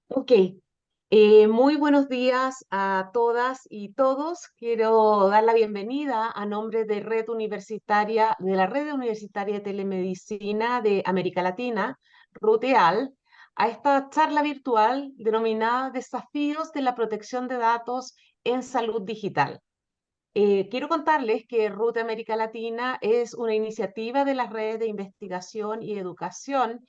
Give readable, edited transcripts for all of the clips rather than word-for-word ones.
Ok, muy buenos días a todas y todos. Quiero dar la bienvenida a nombre de de la Red Universitaria de Telemedicina de América Latina, RUTEAL, a esta charla virtual denominada Desafíos de la Protección de Datos en Salud Digital. Quiero contarles que RUT América Latina es una iniciativa de las redes de investigación y educación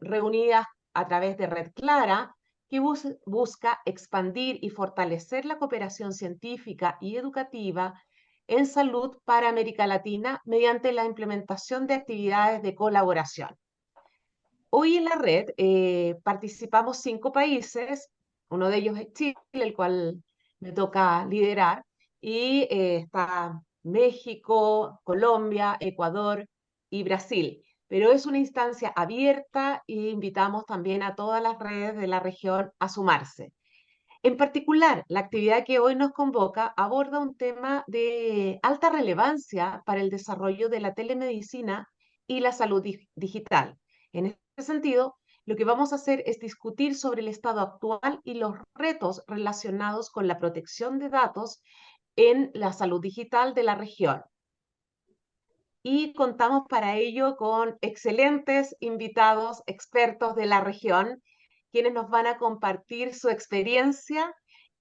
reunidas a través de Red Clara, que busca expandir y fortalecer la cooperación científica y educativa en salud para América Latina mediante la implementación de actividades de colaboración. Hoy en la red participamos 5 países, uno de ellos es Chile, el cual me toca liderar, y está México, Colombia, Ecuador y Brasil. Pero es una instancia abierta e invitamos también a todas las redes de la región a sumarse. En particular, la actividad que hoy nos convoca aborda un tema de alta relevancia para el desarrollo de la telemedicina y la salud digital. En este sentido, lo que vamos a hacer es discutir sobre el estado actual y los retos relacionados con la protección de datos en la salud digital de la región. Y contamos para ello con excelentes invitados, expertos de la región, quienes nos van a compartir su experiencia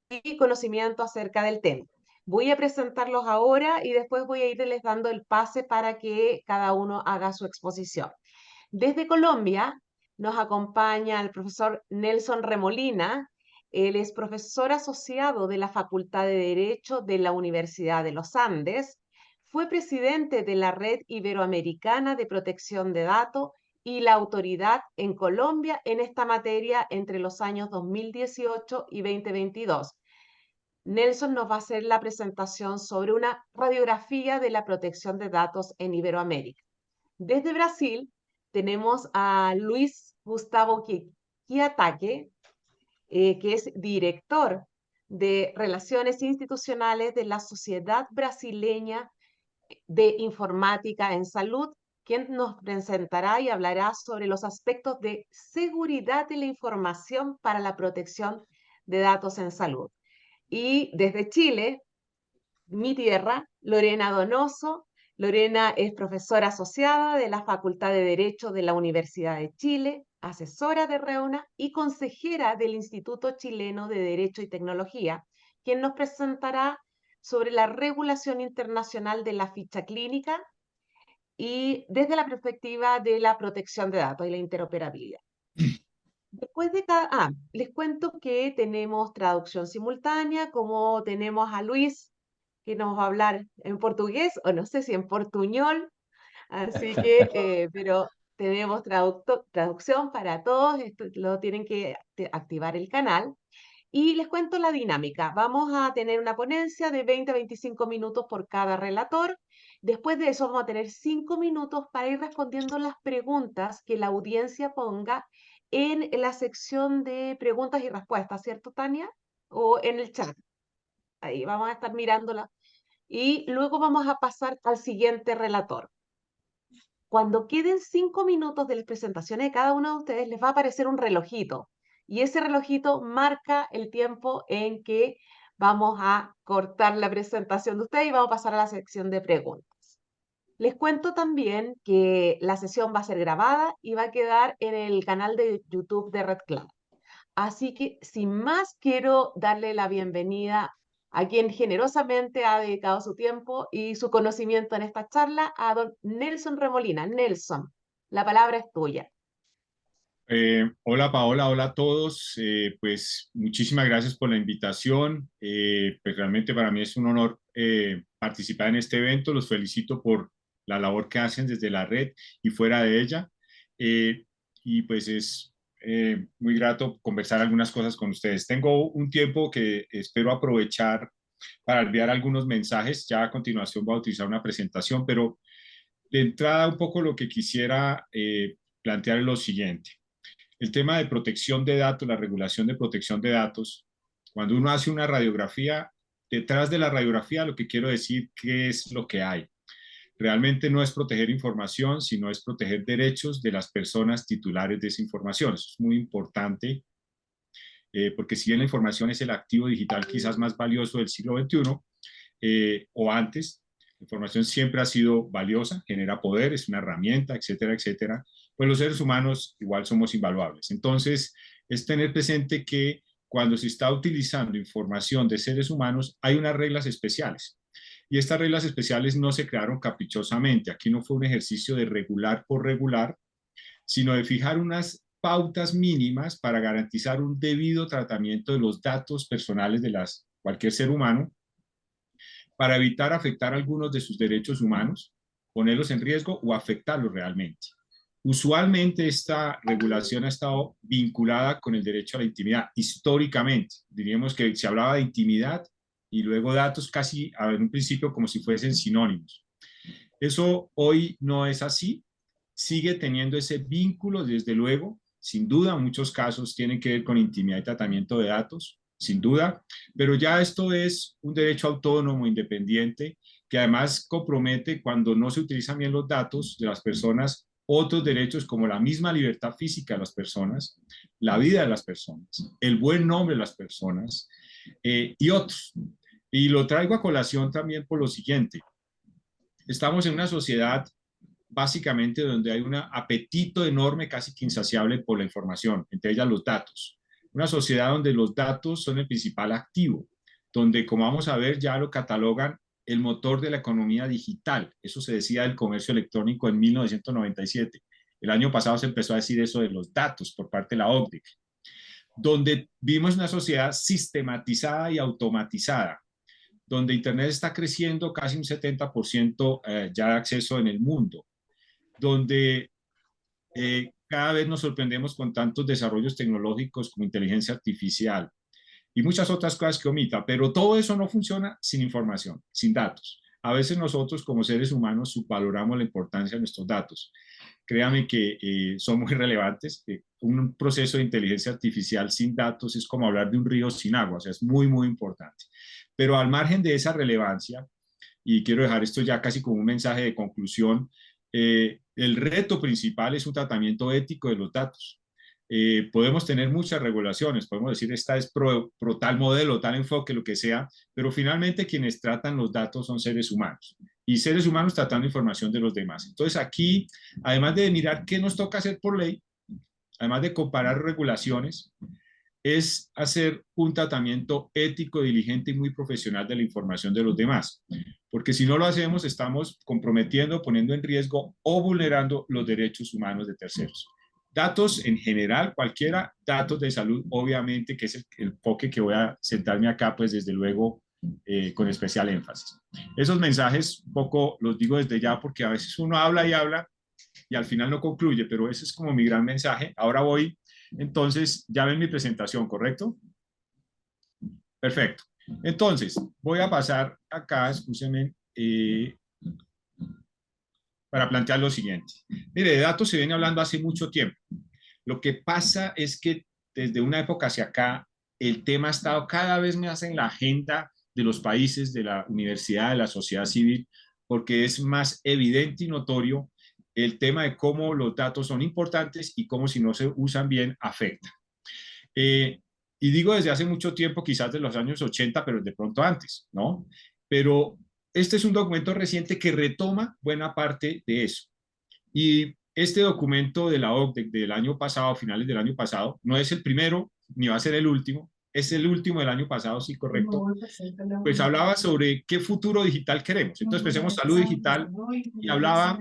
y conocimiento acerca del tema. Voy a presentarlos ahora y después voy a irles dando el pase para que cada uno haga su exposición. Desde Colombia nos acompaña el profesor Nelson Remolina. Él es profesor asociado de la Facultad de Derecho de la Universidad de los Andes. Fue presidente de la Red Iberoamericana de Protección de Datos y la autoridad en Colombia en esta materia entre los años 2018 y 2022. Nelson nos va a hacer la presentación sobre una radiografía de la protección de datos en Iberoamérica. Desde Brasil tenemos a Luis Gustavo Quiataque, que es director de Relaciones Institucionales de la Sociedad Brasileña de Informática en Salud, quien nos presentará y hablará sobre los aspectos de seguridad de la información para la protección de datos en salud. Y desde Chile, mi tierra, Lorena Donoso. Lorena es profesora asociada de la Facultad de Derecho de la Universidad de Chile, asesora de REUNA y consejera del Instituto Chileno de Derecho y Tecnología, quien nos presentará sobre la regulación internacional de la ficha clínica y desde la perspectiva de la protección de datos y la interoperabilidad. Después de les cuento que tenemos traducción simultánea, como tenemos a Luis, que nos va a hablar en portugués, o no sé si en portuñol, así que, pero tenemos traducción para todos, esto lo tienen que activar el canal. Y les cuento la dinámica. Vamos a tener una ponencia de 20 a 25 minutos por cada relator. Después de eso vamos a tener 5 minutos para ir respondiendo las preguntas que la audiencia ponga en la sección de preguntas y respuestas, ¿cierto, Tania? O en el chat. Ahí vamos a estar mirándola. Y luego vamos a pasar al siguiente relator. Cuando queden 5 minutos de las presentaciones de cada uno de ustedes, les va a aparecer un relojito. Y ese relojito marca el tiempo en que vamos a cortar la presentación de ustedes y vamos a pasar a la sección de preguntas. Les cuento también que la sesión va a ser grabada y va a quedar en el canal de YouTube de Red Cloud. Así que, sin más, quiero darle la bienvenida a quien generosamente ha dedicado su tiempo y su conocimiento en esta charla, a don Nelson Remolina. Nelson, la palabra es tuya. Hola Paola, hola a todos. Pues muchísimas gracias por la invitación. Pues realmente para mí es un honor participar en este evento. Los felicito por la labor que hacen desde la red y fuera de ella. Eh, y pues es muy grato conversar algunas cosas con ustedes. Tengo un tiempo que espero aprovechar para enviar algunos mensajes. Ya a continuación voy a utilizar una presentación, pero de entrada un poco lo que quisiera plantear es lo siguiente. El tema de protección de datos, la regulación de protección de datos, cuando uno hace una radiografía, detrás de la radiografía lo que quiero decir qué es lo que hay. Realmente no es proteger información, sino es proteger derechos de las personas titulares de esa información. Eso es muy importante porque si bien la información es el activo digital quizás más valioso del siglo XXI, o antes, la información siempre ha sido valiosa, genera poder, es una herramienta, etcétera, etcétera, pues los seres humanos igual somos invaluables. Entonces, es tener presente que cuando se está utilizando información de seres humanos, hay unas reglas especiales. Y estas reglas especiales no se crearon caprichosamente. Aquí no fue un ejercicio de regular por regular, sino de fijar unas pautas mínimas para garantizar un debido tratamiento de los datos personales de cualquier ser humano, para evitar afectar algunos de sus derechos humanos, ponerlos en riesgo o afectarlos realmente. Usualmente esta regulación ha estado vinculada con el derecho a la intimidad. Históricamente, diríamos que se hablaba de intimidad y luego datos casi en un principio como si fuesen sinónimos. Eso hoy no es así, sigue teniendo ese vínculo, desde luego, sin duda, en muchos casos tienen que ver con intimidad y tratamiento de datos, sin duda, pero ya esto es un derecho autónomo, independiente, que además compromete, cuando no se utilizan bien los datos de las personas, otros derechos como la misma libertad física de las personas, la vida de las personas, el buen nombre de las personas, y otros. Y lo traigo a colación también por lo siguiente. Estamos en una sociedad básicamente donde hay un apetito enorme, casi que insaciable por la información, entre ellas los datos. Una sociedad donde los datos son el principal activo, donde, como vamos a ver, ya lo catalogan el motor de la economía digital. Eso se decía del comercio electrónico en 1997. El año pasado se empezó a decir eso de los datos por parte de la OCDE, donde vimos una sociedad sistematizada y automatizada, donde Internet está creciendo casi un 70% ya de acceso en el mundo, donde cada vez nos sorprendemos con tantos desarrollos tecnológicos como inteligencia artificial y muchas otras cosas que omita, pero todo eso no funciona sin información, sin datos. A veces nosotros como seres humanos subvaloramos la importancia de nuestros datos. Créame que son muy relevantes. Un proceso de inteligencia artificial sin datos es como hablar de un río sin agua, o sea, es muy, muy importante. Pero al margen de esa relevancia, y quiero dejar esto ya casi como un mensaje de conclusión, el reto principal es un tratamiento ético de los datos. Podemos tener muchas regulaciones, podemos decir esta es pro tal modelo, tal enfoque, lo que sea, pero finalmente quienes tratan los datos son seres humanos y seres humanos tratando información de los demás. Entonces aquí, además de mirar qué nos toca hacer por ley, además de comparar regulaciones, es hacer un tratamiento ético, diligente y muy profesional de la información de los demás. Porque si no lo hacemos, estamos comprometiendo, poniendo en riesgo o vulnerando los derechos humanos de terceros. Datos en general, cualquiera, datos de salud, obviamente, que es el enfoque que voy a sentarme acá, pues desde luego, con especial énfasis. Esos mensajes, un poco los digo desde ya, porque a veces uno habla y al final no concluye, pero ese es como mi gran mensaje. Ahora voy, entonces, ya ven mi presentación, ¿correcto? Perfecto. Entonces, voy a pasar acá, escúcheme, para plantear lo siguiente. Mire, de datos se viene hablando hace mucho tiempo. Lo que pasa es que desde una época hacia acá, el tema ha estado cada vez más en la agenda de los países, de la universidad, de la sociedad civil, porque es más evidente y notorio el tema de cómo los datos son importantes y cómo si no se usan bien afecta. Y digo desde hace mucho tiempo, quizás de los años 80, pero de pronto antes, ¿no? Pero este es un documento reciente que retoma buena parte de eso. Y este documento de la OCDE del año pasado, finales del año pasado, no es el primero ni va a ser el último, es el último del año pasado, sí, correcto. Pues hablaba sobre qué futuro digital queremos. Entonces pensemos salud digital y hablaba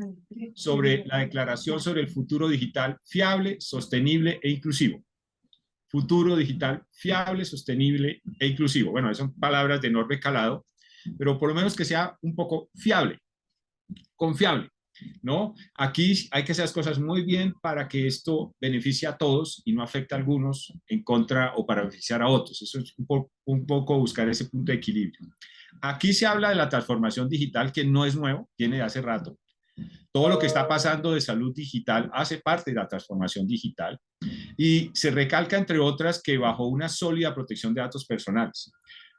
sobre la declaración sobre el futuro digital fiable, sostenible e inclusivo. Futuro digital fiable, sostenible e inclusivo. Bueno, esas son palabras de enorme calado, pero por lo menos que sea un poco fiable, confiable, ¿no? Aquí hay que hacer las cosas muy bien para que esto beneficie a todos y no afecte a algunos en contra o para beneficiar a otros. Eso es un poco buscar ese punto de equilibrio. Aquí se habla de la transformación digital, que no es nuevo, viene de hace rato. Todo lo que está pasando de salud digital hace parte de la transformación digital y se recalca, entre otras, que bajo una sólida protección de datos personales,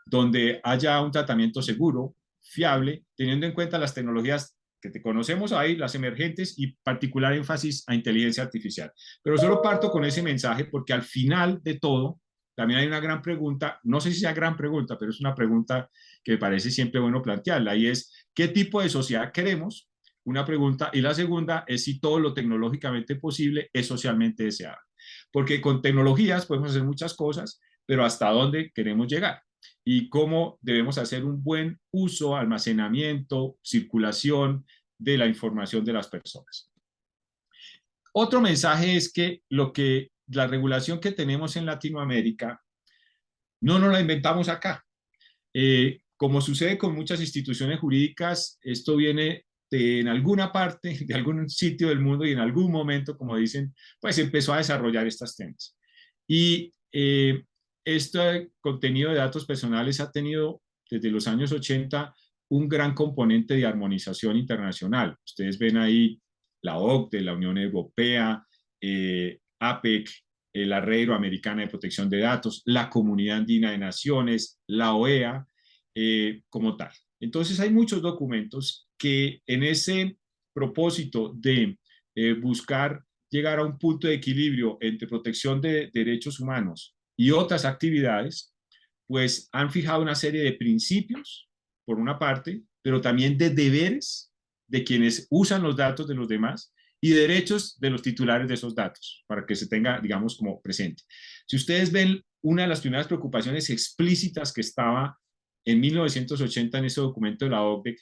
donde haya un tratamiento seguro, fiable, teniendo en cuenta las tecnologías que te conocemos ahí, las emergentes y particular énfasis a inteligencia artificial. Pero solo parto con ese mensaje porque al final de todo, también hay una gran pregunta, no sé si sea gran pregunta, pero es una pregunta que me parece siempre bueno plantearla, y es, ¿qué tipo de sociedad queremos? Una pregunta, y la segunda es si todo lo tecnológicamente posible es socialmente deseable. Porque con tecnologías podemos hacer muchas cosas, pero ¿hasta dónde queremos llegar? Y cómo debemos hacer un buen uso, almacenamiento, circulación de la información de las personas. Otro mensaje es que la regulación que tenemos en Latinoamérica no nos la inventamos acá. Como sucede con muchas instituciones jurídicas, esto viene en alguna parte, de algún sitio del mundo y en algún momento, como dicen, pues empezó a desarrollar estos temas. Y este contenido de datos personales ha tenido desde los años 80 un gran componente de armonización internacional. Ustedes ven ahí la OCDE, la Unión Europea, APEC, la Red Iberoamericana de Protección de Datos, la Comunidad Andina de Naciones, la OEA, como tal. Entonces hay muchos documentos que en ese propósito de buscar llegar a un punto de equilibrio entre protección de derechos humanos y otras actividades, pues han fijado una serie de principios, por una parte, pero también de deberes de quienes usan los datos de los demás y derechos de los titulares de esos datos, para que se tenga, digamos, como presente. Si ustedes ven, una de las primeras preocupaciones explícitas que estaba en 1980 en ese documento de la OCDE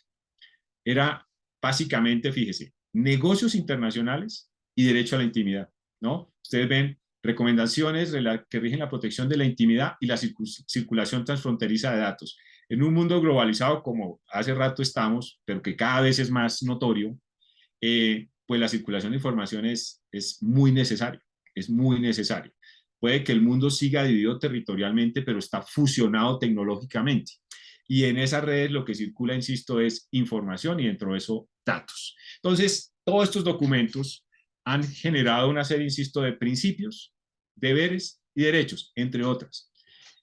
era básicamente, fíjese, negocios internacionales y derecho a la intimidad, ¿no? Ustedes ven recomendaciones que rigen la protección de la intimidad y la circulación transfronteriza de datos. En un mundo globalizado como hace rato estamos, pero que cada vez es más notorio, pues la circulación de información es muy necesaria, es muy necesaria. Puede que el mundo siga dividido territorialmente, pero está fusionado tecnológicamente. Y en esas redes lo que circula, insisto, es información y dentro de eso datos. Entonces, todos estos documentos han generado una serie, insisto, de principios, deberes y derechos, entre otras.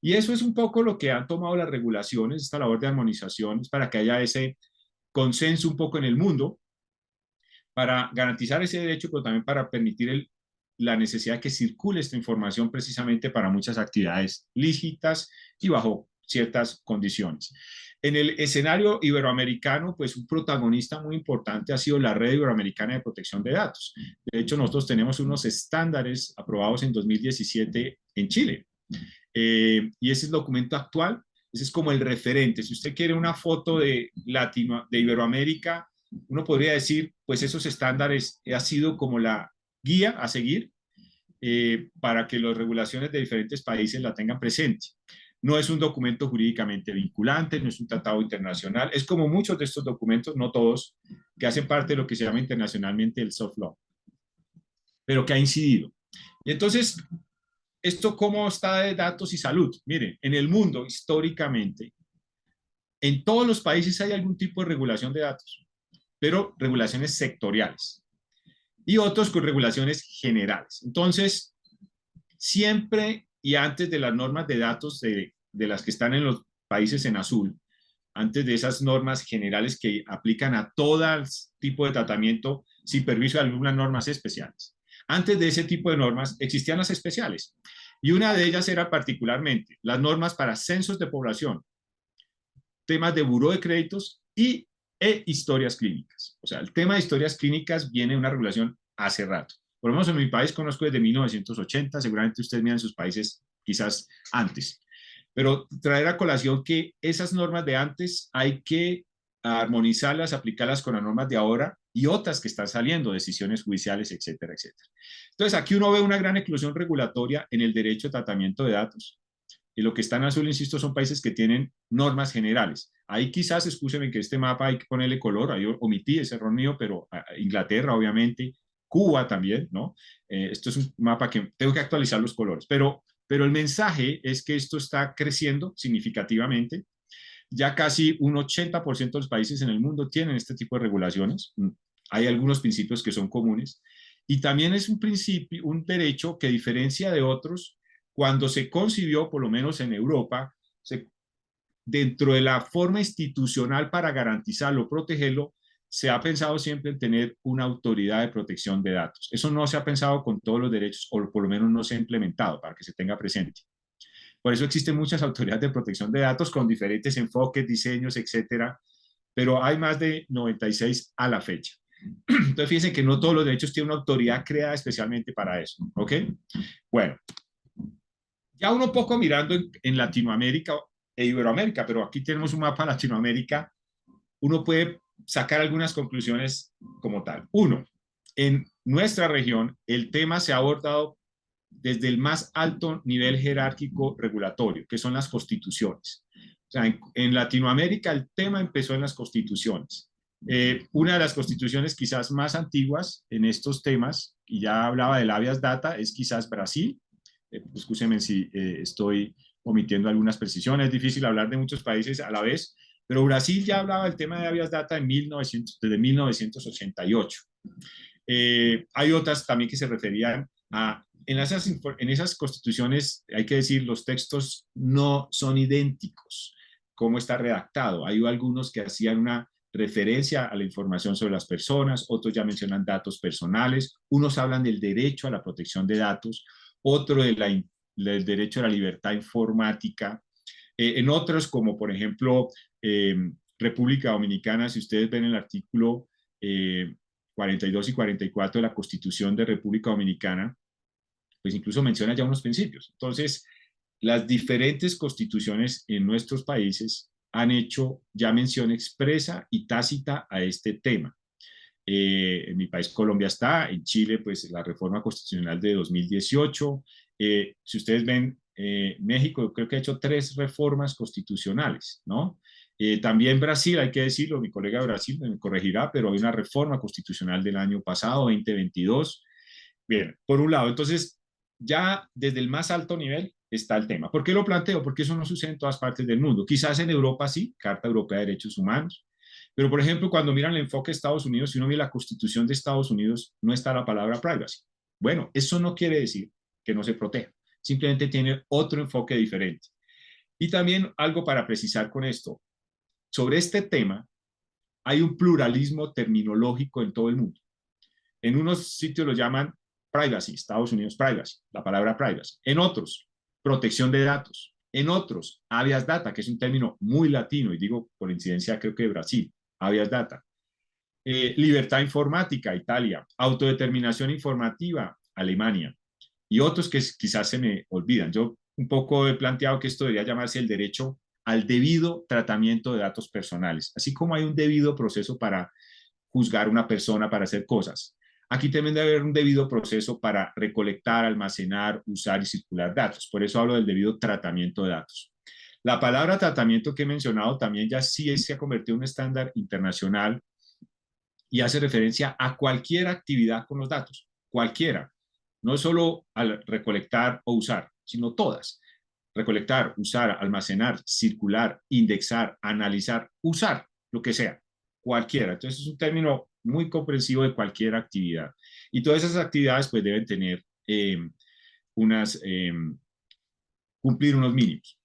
Y eso es un poco lo que han tomado las regulaciones, esta labor de armonización, para que haya ese consenso un poco en el mundo, para garantizar ese derecho, pero también para permitir la necesidad de que circule esta información precisamente para muchas actividades lícitas y bajo ciertas condiciones. En el escenario iberoamericano, pues un protagonista muy importante ha sido la Red Iberoamericana de Protección de Datos. De hecho, nosotros tenemos unos estándares aprobados en 2017 en Chile. Y ese es el documento actual, ese es como el referente. Si usted quiere una foto de Iberoamérica, uno podría decir, pues esos estándares ha sido como la guía a seguir para que las regulaciones de diferentes países la tengan presente. No es un documento jurídicamente vinculante, no es un tratado internacional, es como muchos de estos documentos, no todos, que hacen parte de lo que se llama internacionalmente el soft law, pero que ha incidido. Y entonces, ¿esto cómo está de datos y salud? Miren, en el mundo, históricamente, en todos los países hay algún tipo de regulación de datos, pero regulaciones sectoriales y otros con regulaciones generales. Entonces, siempre y antes de las normas de datos de las que están en los países en azul, antes de esas normas generales que aplican a todo tipo de tratamiento sin permiso de algunas normas especiales. Antes de ese tipo de normas existían las especiales y una de ellas era particularmente las normas para censos de población, temas de buró de créditos e historias clínicas. O sea, el tema de historias clínicas viene de una regulación hace rato. Por lo menos en mi país conozco desde 1980, seguramente ustedes miran sus países quizás antes. Pero traer a colación que esas normas de antes hay que armonizarlas, aplicarlas con las normas de ahora y otras que están saliendo, decisiones judiciales, etcétera, etcétera. Entonces, aquí uno ve una gran exclusión regulatoria en el derecho de tratamiento de datos. Y lo que está en azul, insisto, son países que tienen normas generales. Ahí quizás, escúcheme que este mapa hay que ponerle color, ahí omití ese error mío, pero Inglaterra, obviamente, Cuba también, ¿no? Esto es un mapa que tengo que actualizar los colores, pero el mensaje es que esto está creciendo significativamente. Ya casi un 80% de los países en el mundo tienen este tipo de regulaciones. Hay algunos principios que son comunes. Y también es un principio, un derecho que diferencia de otros cuando se concibió, por lo menos en Europa, dentro de la forma institucional para garantizarlo, protegerlo, se ha pensado siempre en tener una autoridad de protección de datos. Eso no se ha pensado con todos los derechos, o por lo menos no se ha implementado para que se tenga presente. Por eso existen muchas autoridades de protección de datos con diferentes enfoques, diseños, etcétera, pero hay más de 96 a la fecha. Entonces, fíjense que no todos los derechos tienen una autoridad creada especialmente para eso, ¿ok? Bueno, ya uno poco mirando en Latinoamérica e Iberoamérica, pero aquí tenemos un mapa de Latinoamérica, uno puede sacar algunas conclusiones como tal. Uno, en nuestra región, el tema se ha abordado desde el más alto nivel jerárquico regulatorio, que son las constituciones. O sea, en Latinoamérica el tema empezó en las constituciones. Una de las constituciones quizás más antiguas en estos temas, y ya hablaba del habeas data, es quizás Brasil. Escúcheme si estoy omitiendo algunas precisiones, es difícil hablar de muchos países a la vez, pero Brasil ya hablaba del tema de habeas data desde 1988. Hay otras también que se referían a en esas constituciones, hay que decir, los textos no son idénticos. ¿Cómo está redactado? Hay algunos que hacían una referencia a la información sobre las personas, otros ya mencionan datos personales, unos hablan del derecho a la protección de datos, otro del derecho a la libertad informática. En otros, como por ejemplo eh, República Dominicana, si ustedes ven el artículo 42 y 44 de la Constitución de República Dominicana, pues incluso menciona ya unos principios. Entonces, las diferentes constituciones en nuestros países han hecho ya mención expresa y tácita a este tema. En mi país Colombia está, en Chile pues la reforma constitucional de 2018. Si ustedes ven, México creo que ha hecho 3 reformas constitucionales, ¿no? También Brasil, hay que decirlo, mi colega de Brasil me corregirá, pero hay una reforma constitucional del año pasado, 2022. Bien, por un lado, entonces ya desde el más alto nivel está el tema. ¿Por qué lo planteo? Porque eso no sucede en todas partes del mundo. Quizás en Europa sí, Carta Europea de Derechos Humanos, pero por ejemplo, cuando miran el enfoque de Estados Unidos, si uno mira la Constitución de Estados Unidos, no está la palabra privacy. Bueno, eso no quiere decir que no se proteja, simplemente tiene otro enfoque diferente. Y también algo para precisar con esto, sobre este tema hay un pluralismo terminológico en todo el mundo. En unos sitios lo llaman privacy, Estados Unidos privacy, la palabra privacy. En otros, protección de datos. En otros, habeas data, que es un término muy latino, y digo por incidencia creo que de Brasil, habeas data. Libertad informática, Italia. Autodeterminación informativa, Alemania. Y otros que quizás se me olvidan. Yo un poco he planteado que esto debería llamarse el derecho al debido tratamiento de datos personales, así como hay un debido proceso para juzgar una persona para hacer cosas. Aquí también debe haber un debido proceso para recolectar, almacenar, usar y circular datos. Por eso hablo del debido tratamiento de datos. La palabra tratamiento que he mencionado también ya sí se ha convertido en un estándar internacional y hace referencia a cualquier actividad con los datos, cualquiera, no solo al recolectar o usar, sino todas. Recolectar, usar, almacenar, circular, indexar, analizar, usar, lo que sea, cualquiera. Entonces es un término muy comprensivo de cualquier actividad. Y todas esas actividades pues deben tener unas, cumplir unos mínimos.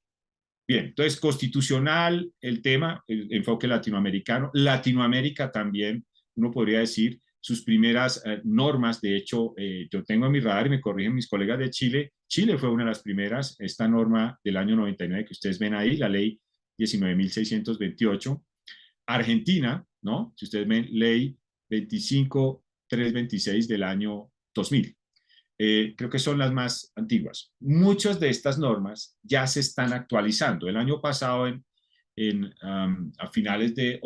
Bien, entonces constitucional el tema, el enfoque latinoamericano. Latinoamérica también, uno podría decir, sus primeras normas, de hecho, yo tengo en mi radar y me corrigen mis colegas de Chile, Chile fue una de las primeras, esta norma del año 99 que ustedes ven ahí, la ley 19.628. Argentina, ¿no? Si ustedes ven, ley 25.326 del año 2000. Creo que son las más antiguas. Muchas de estas normas ya se están actualizando. El año pasado, a finales de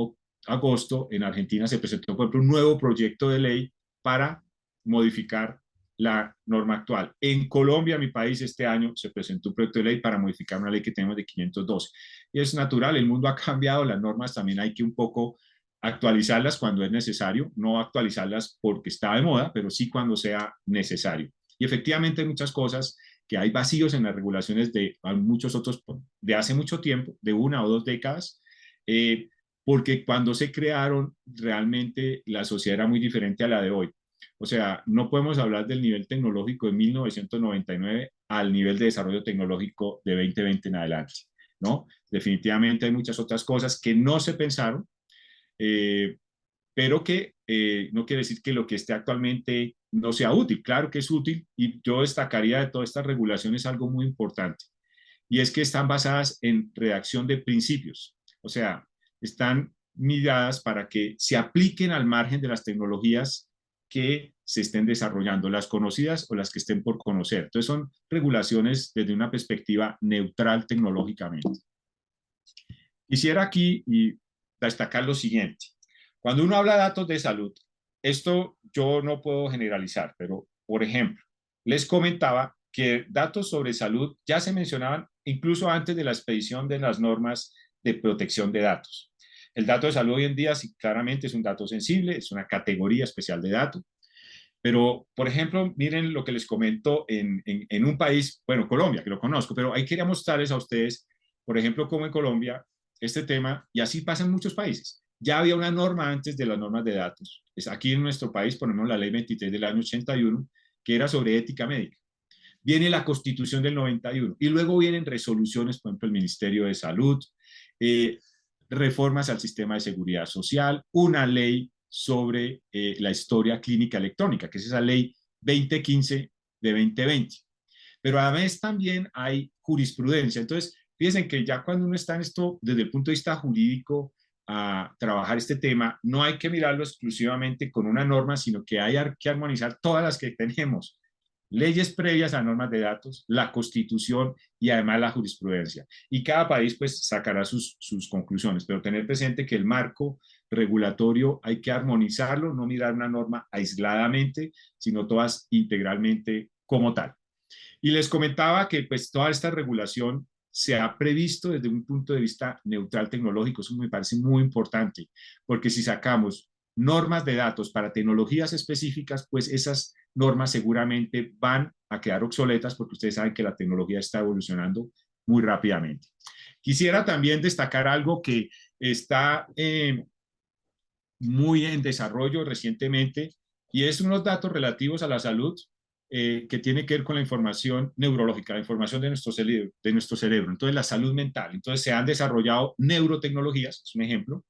agosto, en Argentina se presentó, por ejemplo, un nuevo proyecto de ley para modificar la norma actual. En Colombia, mi país, este año se presentó un proyecto de ley para modificar una ley que tenemos de 512. Y es natural, el mundo ha cambiado, las normas también hay que un poco actualizarlas cuando es necesario, no actualizarlas porque está de moda, pero sí cuando sea necesario. Y efectivamente hay muchas cosas que hay vacíos en las regulaciones de muchos otros de hace mucho tiempo, de 1 o 2 décadas, porque cuando se crearon realmente la sociedad era muy diferente a la de hoy. O sea, no podemos hablar del nivel tecnológico de 1999 al nivel de desarrollo tecnológico de 2020 en adelante, ¿no? Definitivamente hay muchas otras cosas que no se pensaron, eh, pero que no quiere decir que lo que esté actualmente no sea útil. Claro que es útil y yo destacaría de todas estas regulaciones algo muy importante. y es que están basadas en redacción de principios, o sea, están miradas para que se apliquen al margen de las tecnologías que se estén desarrollando, las conocidas o las que estén por conocer. Entonces son regulaciones desde una perspectiva neutral tecnológicamente. Quisiera aquí y destacar lo siguiente. Cuando uno habla de datos de salud, esto yo no puedo generalizar, pero por ejemplo, les comentaba que datos sobre salud ya se mencionaban incluso antes de la expedición de las normas de protección de datos. El dato de salud hoy en día sí, claramente es un dato sensible, es una categoría especial de dato, pero por ejemplo, miren lo que les comento en un país, bueno, Colombia, que lo conozco, pero ahí quería mostrarles a ustedes, por ejemplo, cómo en Colombia este tema, y así pasa en muchos países, ya había una norma antes de las normas de datos. Es aquí en nuestro país ponemos la ley 23 del año 81, que era sobre ética médica. Viene la Constitución del 91 y luego vienen resoluciones, por ejemplo, el Ministerio de Salud, eh, reformas al sistema de seguridad social, una ley sobre la historia clínica electrónica, que es esa ley 2015 de 2020. Pero a la vez también hay jurisprudencia. Entonces, fíjense que ya cuando uno está en esto, desde el punto de vista jurídico, a trabajar este tema, no hay que mirarlo exclusivamente con una norma, sino que hay que armonizar todas las que tenemos, leyes previas a normas de datos, la constitución y además la jurisprudencia. Y cada país pues sacará sus conclusiones, pero tener presente que el marco regulatorio hay que armonizarlo, no mirar una norma aisladamente, sino todas integralmente como tal. Y les comentaba que pues toda esta regulación se ha previsto desde un punto de vista neutral tecnológico. Eso me parece muy importante, porque si sacamos normas de datos para tecnologías específicas, pues esas normas seguramente van a quedar obsoletas porque ustedes saben que la tecnología está evolucionando muy rápidamente. Quisiera también destacar algo que está muy en desarrollo recientemente y es unos datos relativos a la salud que tiene que ver con la información neurológica, la información de nuestro cerebro, entonces la salud mental. Entonces se han desarrollado neurotecnologías, es un ejemplo,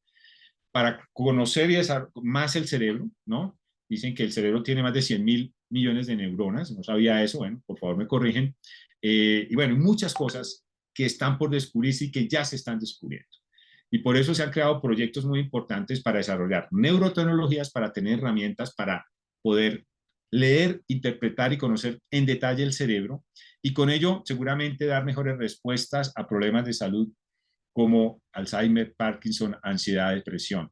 para conocer y más el cerebro, ¿no? Dicen que el cerebro tiene más de 100.000 millones de neuronas, no sabía eso, bueno, por favor me corrigen. Y bueno, muchas cosas que están por descubrirse y que ya se están descubriendo. Y por eso se han creado proyectos muy importantes para desarrollar neurotecnologías, para tener herramientas para poder leer, interpretar y conocer en detalle el cerebro y con ello seguramente dar mejores respuestas a problemas de salud como Alzheimer, Parkinson, ansiedad, depresión.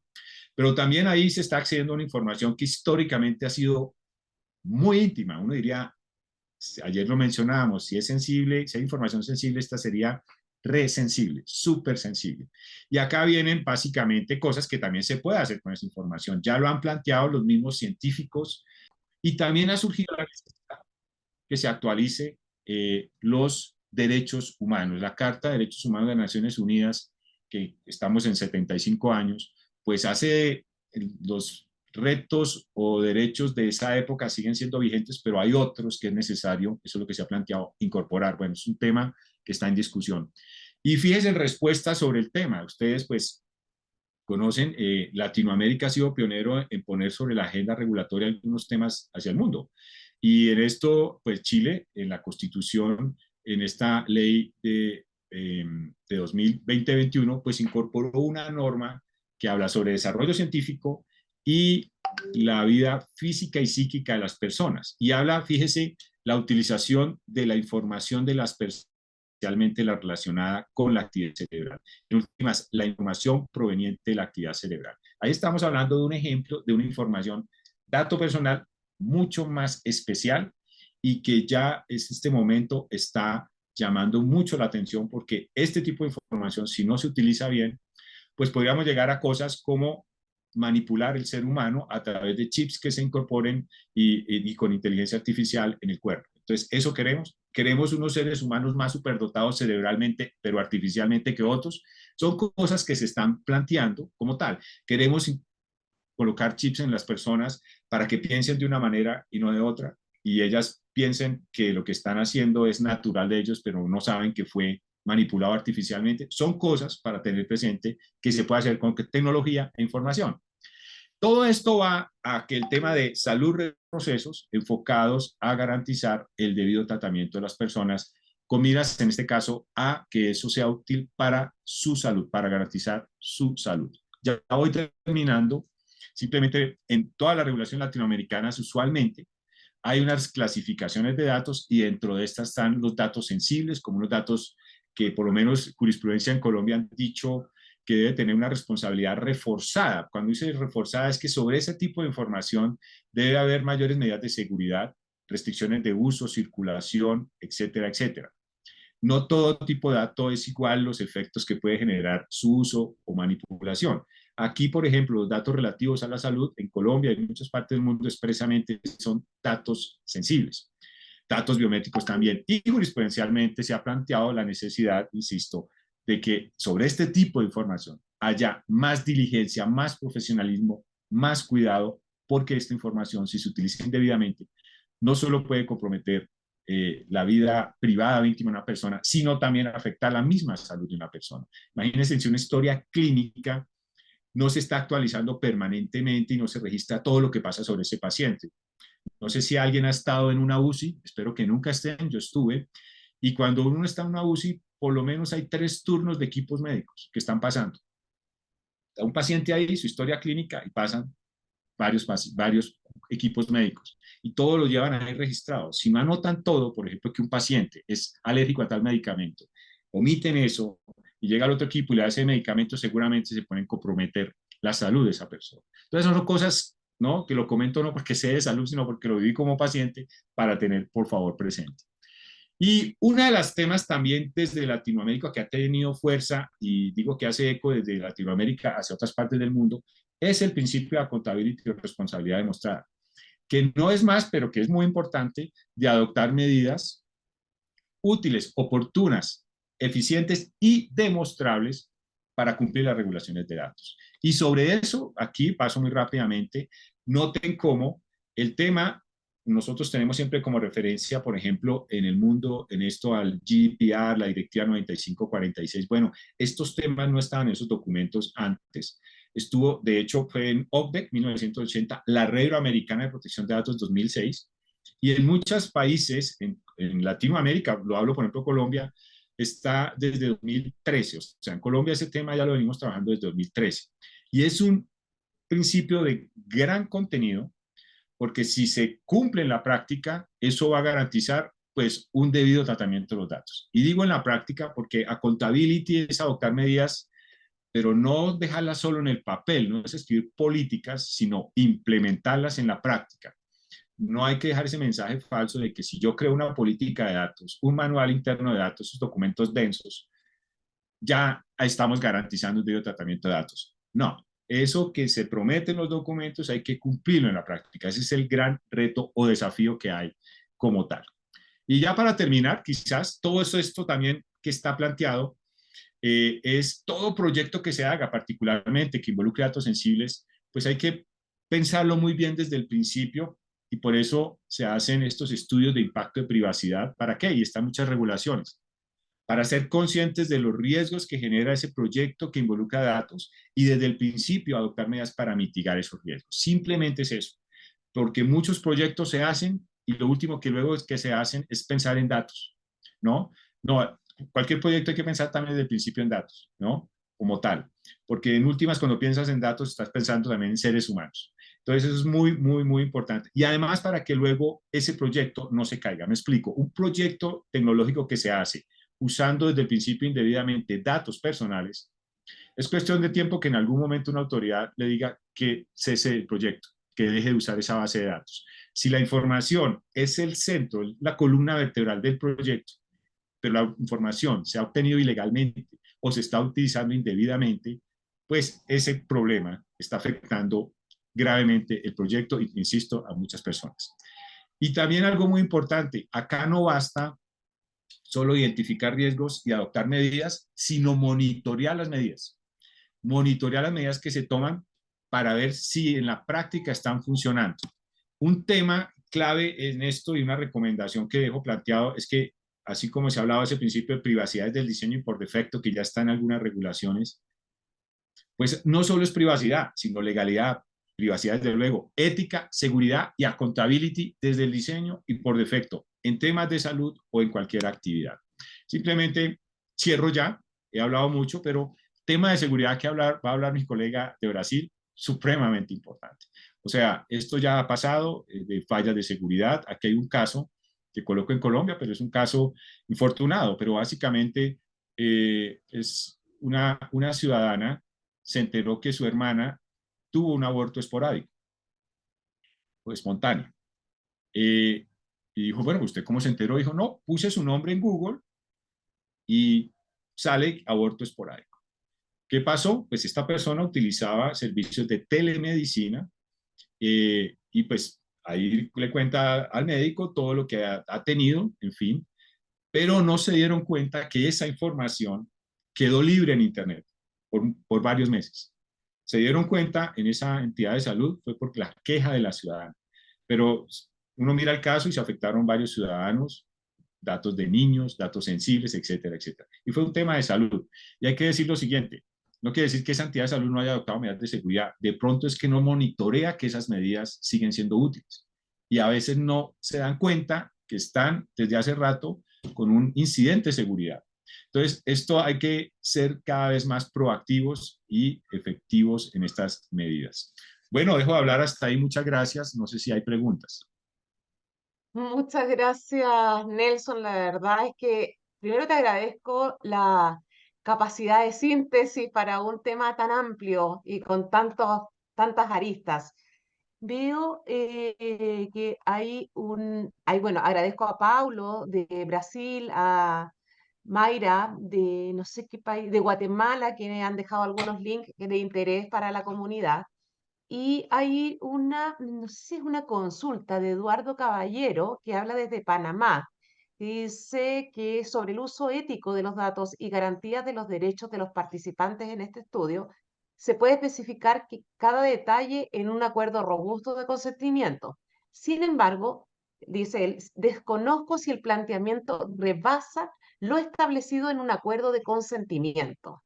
Pero también ahí se está accediendo a una información que históricamente ha sido muy íntima. Uno diría, ayer lo mencionábamos, si es sensible, si hay información sensible, esta sería re sensible, súper sensible. Y acá vienen básicamente cosas que también se puede hacer con esa información. Ya lo han planteado los mismos científicos y también ha surgido la necesidad que se actualice los derechos humanos. La Carta de Derechos Humanos de las Naciones Unidas, que estamos en 75 años, pues hace los retos o derechos de esa época siguen siendo vigentes, pero hay otros que es necesario, eso es lo que se ha planteado, incorporar. Bueno, es un tema que está en discusión. Y fíjense en respuesta sobre el tema. Ustedes pues conocen, Latinoamérica ha sido pionero en poner sobre la agenda regulatoria algunos temas hacia el mundo. Y en esto, pues Chile, en la Constitución, en esta ley de 2020-21, pues incorporó una norma que habla sobre desarrollo científico y la vida física y psíquica de las personas. Y habla, fíjese, la utilización de la información de las personas, especialmente la relacionada con la actividad cerebral. En últimas, la información proveniente de la actividad cerebral. Ahí estamos hablando de un ejemplo de una información, dato personal, mucho más especial y que ya en este momento está llamando mucho la atención porque este tipo de información, si no se utiliza bien, pues podríamos llegar a cosas como manipular el ser humano a través de chips que se incorporen y con inteligencia artificial en el cuerpo. Entonces, ¿eso queremos? ¿Queremos unos seres humanos más superdotados cerebralmente, pero artificialmente que otros? Son cosas que se están planteando como tal. Queremos colocar chips en las personas para que piensen de una manera y no de otra, y ellas piensen que lo que están haciendo es natural de ellos, pero no saben que fue manipulado artificialmente. Son cosas para tener presente que se puede hacer con tecnología e información. Todo esto va a que el tema de salud de procesos enfocados a garantizar el debido tratamiento de las personas con miras en este caso a que eso sea útil para su salud, para garantizar su salud. Ya voy terminando. Simplemente en toda la regulación latinoamericana usualmente hay unas clasificaciones de datos y dentro de estas están los datos sensibles, como unos datos que por lo menos jurisprudencia en Colombia han dicho que debe tener una responsabilidad reforzada. Cuando dice reforzada es que sobre ese tipo de información debe haber mayores medidas de seguridad, restricciones de uso, circulación, etcétera, etcétera. No todo tipo de dato es igual los efectos que puede generar su uso o manipulación. Aquí, por ejemplo, los datos relativos a la salud en Colombia y en muchas partes del mundo expresamente son datos sensibles. Datos biométricos también. Y jurisprudencialmente se ha planteado la necesidad, insisto, de que sobre este tipo de información haya más diligencia, más profesionalismo, más cuidado, porque esta información, si se utiliza indebidamente, no solo puede comprometer la vida privada o íntima de una persona, sino también afectar la misma salud de una persona. Imagínense si una historia clínica no se está actualizando permanentemente y no se registra todo lo que pasa sobre ese paciente. No sé si alguien ha estado en una UCI, espero que nunca estén, yo estuve, y cuando uno está en una UCI, por lo menos hay 3 turnos de equipos médicos que están pasando. Está un paciente ahí, su historia clínica, y pasan varios equipos médicos y todos lo llevan ahí registrados. Si no anotan todo, por ejemplo, que un paciente es alérgico a tal medicamento, omiten eso y llega al otro equipo y le da ese medicamento, seguramente se pueden comprometer la salud de esa persona. Entonces, son cosas, ¿no? Que lo comento no porque sé de salud, sino porque lo viví como paciente para tener, por favor, presente. Y una de las temas también desde Latinoamérica que ha tenido fuerza, y digo que hace eco desde Latinoamérica hacia otras partes del mundo, es el principio de accountability o responsabilidad demostrada, que no es más, pero que es muy importante, de adoptar medidas útiles, oportunas, eficientes y demostrables para cumplir las regulaciones de datos. Y sobre eso, aquí paso muy rápidamente, noten cómo el tema, nosotros tenemos siempre como referencia, por ejemplo, en el mundo, en esto al GDPR, la Directiva 9546. Bueno, estos temas no estaban en esos documentos antes. Estuvo, de hecho, fue en OCDE 1980, la Red Iberoamericana de Protección de Datos 2006, y en muchos países, en Latinoamérica, lo hablo por ejemplo Colombia, está desde 2013. O sea, en Colombia ese tema ya lo venimos trabajando desde 2013. Y es un principio de gran contenido, porque si se cumple en la práctica, eso va a garantizar pues un debido tratamiento de los datos. Y digo en la práctica porque accountability es adoptar medidas, pero no dejarlas solo en el papel, no es escribir políticas, sino implementarlas en la práctica. No hay que dejar ese mensaje falso de que si yo creo una política de datos, un manual interno de datos, esos documentos densos, ya estamos garantizando un debido tratamiento de datos. No, eso que se promete en los documentos hay que cumplirlo en la práctica. Ese es el gran reto o desafío que hay como tal. Y ya para terminar, quizás todo esto también que está planteado es todo proyecto que se haga, particularmente que involucre datos sensibles, pues hay que pensarlo muy bien desde el principio y por eso se hacen estos estudios de impacto de privacidad. ¿Para qué? Y están muchas regulaciones. Para ser conscientes de los riesgos que genera ese proyecto que involucra datos y desde el principio adoptar medidas para mitigar esos riesgos. Simplemente es eso, porque muchos proyectos se hacen y lo último que luego es que se hacen es pensar en datos, ¿no? No, cualquier proyecto hay que pensar también desde el principio en datos, ¿no? Como tal, porque en últimas cuando piensas en datos estás pensando también en seres humanos. Entonces eso es muy, muy, muy importante. Y además para que luego ese proyecto no se caiga. Me explico, un proyecto tecnológico que se hace usando desde el principio indebidamente datos personales, es cuestión de tiempo que en algún momento una autoridad le diga que cese el proyecto, que deje de usar esa base de datos. Si la información es el centro, la columna vertebral del proyecto, pero la información se ha obtenido ilegalmente o se está utilizando indebidamente, pues ese problema está afectando gravemente el proyecto y, insisto, a muchas personas. Y también algo muy importante, acá no basta solo identificar riesgos y adoptar medidas, sino monitorear las medidas. Monitorear las medidas que se toman para ver si en la práctica están funcionando. Un tema clave en esto y una recomendación que dejo planteado es que, así como se ha hablado de ese principio de privacidad desde el diseño y por defecto, que ya está en algunas regulaciones, pues no solo es privacidad, sino legalidad, privacidad desde luego, ética, seguridad y accountability desde el diseño y por defecto, en temas de salud o en cualquier actividad. Simplemente cierro ya, he hablado mucho, pero tema de seguridad que va a hablar mi colega de Brasil, supremamente importante. O sea, esto ya ha pasado de fallas de seguridad. Aquí hay un caso que coloco en Colombia, pero es un caso infortunado, pero básicamente es una ciudadana se enteró que su hermana tuvo un aborto esporádico o espontáneo. Eh, y dijo, bueno, ¿usted cómo se enteró? Dijo, no, puse su nombre en Google y sale aborto esporádico. ¿Qué pasó? Pues esta persona utilizaba servicios de telemedicina y pues ahí le cuenta al médico todo lo que ha tenido, en fin, pero no se dieron cuenta que esa información quedó libre en Internet por varios meses. Se dieron cuenta en esa entidad de salud fue por la queja de la ciudadana, pero uno mira el caso y se afectaron varios ciudadanos, datos de niños, datos sensibles, etcétera, etcétera. Y fue un tema de salud. Y hay que decir lo siguiente, no quiere decir que esa entidad de salud no haya adoptado medidas de seguridad, de pronto es que no monitorea que esas medidas siguen siendo útiles. Y a veces no se dan cuenta que están desde hace rato con un incidente de seguridad. Entonces, esto hay que ser cada vez más proactivos y efectivos en estas medidas. Bueno, dejo de hablar hasta ahí. Muchas gracias. No sé si hay preguntas. Muchas gracias, Nelson. La verdad es que primero te agradezco la capacidad de síntesis para un tema tan amplio y con tantas aristas. Veo que bueno, agradezco a Paulo de Brasil, a Mayra de no sé qué país, de Guatemala, quienes han dejado algunos links de interés para la comunidad. Y hay no sé si es una consulta de Eduardo Caballero que habla desde Panamá. Dice que sobre el uso ético de los datos y garantías de los derechos de los participantes en este estudio, se puede especificar que cada detalle en un acuerdo robusto de consentimiento. Sin embargo, dice él, desconozco si el planteamiento rebasa lo establecido en un acuerdo de consentimiento.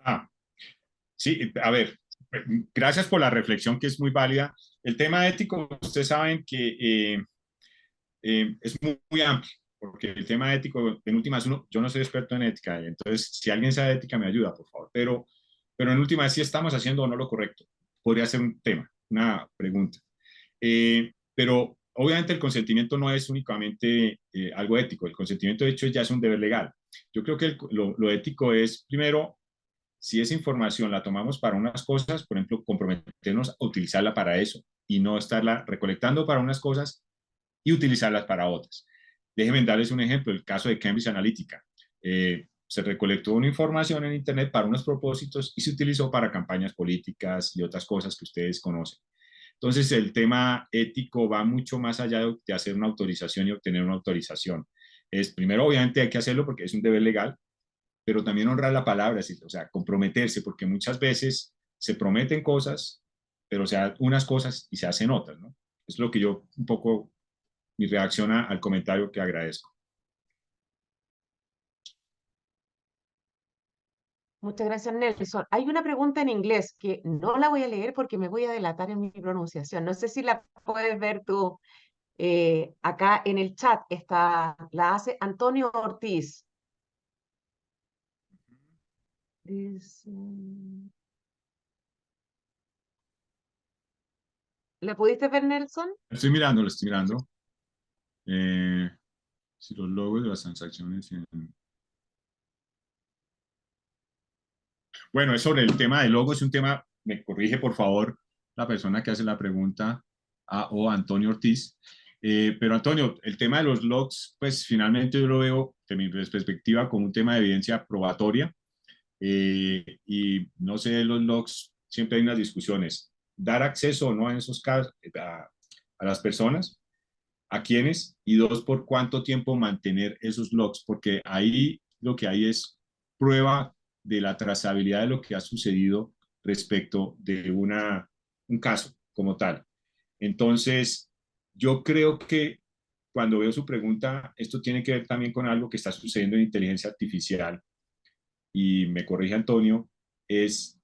Ah, sí, a ver, gracias por la reflexión que es muy válida. El tema ético, ustedes saben que es muy amplio, porque el tema ético, en últimas, yo no soy experto en ética, entonces si alguien sabe de ética me ayuda, por favor, pero en últimas, si estamos haciendo o no lo correcto, podría ser un tema, una pregunta. Pero obviamente el consentimiento no es únicamente algo ético, el consentimiento de hecho ya es un deber legal. Yo creo que lo ético es, primero, si esa información la tomamos para unas cosas, por ejemplo, comprometernos a utilizarla para eso y no estarla recolectando para unas cosas y utilizarlas para otras. Déjenme darles un ejemplo, el caso de Cambridge Analytica. Se recolectó una información en Internet para unos propósitos y se utilizó para campañas políticas y otras cosas que ustedes conocen. Entonces, el tema ético va mucho más allá de hacer una autorización y obtener una autorización. Primero, obviamente, hay que hacerlo porque es un deber legal, pero también honrar la palabra, o sea, comprometerse, porque muchas veces se prometen cosas, pero se hacen unas cosas y se hacen otras, ¿no? Es lo que yo un poco mi reacción al comentario que agradezco. Muchas gracias, Nelson. Hay una pregunta en inglés que no la voy a leer porque me voy a delatar en mi pronunciación. No sé si la puedes ver tú. Acá en el chat está, la hace Antonio Ortiz. Dice, ¿la pudiste ver, Nelson? Estoy mirando, lo estoy mirando. Eh, si los logos de las transacciones. Bueno, es sobre el tema de logos, es un tema, me corrige por favor la persona que hace la pregunta o Antonio Ortiz. Pero Antonio, el tema de los logs, pues finalmente yo lo veo de mi perspectiva como un tema de evidencia probatoria. Y no sé, los logs, siempre hay unas discusiones. Dar acceso o no en esos casos a las personas, a quiénes, y dos, por cuánto tiempo mantener esos logs, porque ahí lo que hay es prueba de la trazabilidad de lo que ha sucedido respecto de un caso como tal. Entonces, yo creo que cuando veo su pregunta, esto tiene que ver también con algo que está sucediendo en inteligencia artificial, y me corrige Antonio, es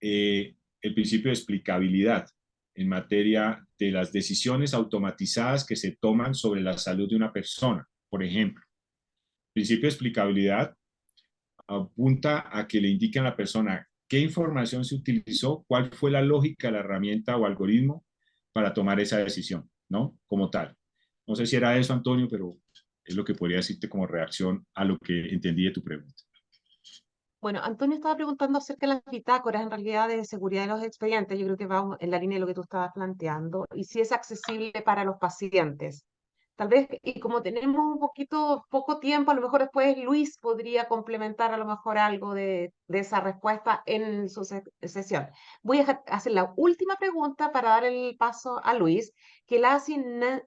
el principio de explicabilidad en materia de las decisiones automatizadas que se toman sobre la salud de una persona. Por ejemplo, el principio de explicabilidad apunta a que le indiquen a la persona qué información se utilizó, cuál fue la lógica, la herramienta o algoritmo para tomar esa decisión, ¿no? Como tal. No sé si era eso, Antonio, pero es lo que podría decirte como reacción a lo que entendí de tu pregunta. Bueno, Antonio estaba preguntando acerca de las bitácoras, en realidad de seguridad de los expedientes. Yo creo que va en la línea de lo que tú estabas planteando, y si es accesible para los pacientes. Tal vez, y como tenemos un poco tiempo, a lo mejor después Luis podría complementar a lo mejor algo de esa respuesta en su sesión. Voy a hacer la última pregunta para dar el paso a Luis, que la hace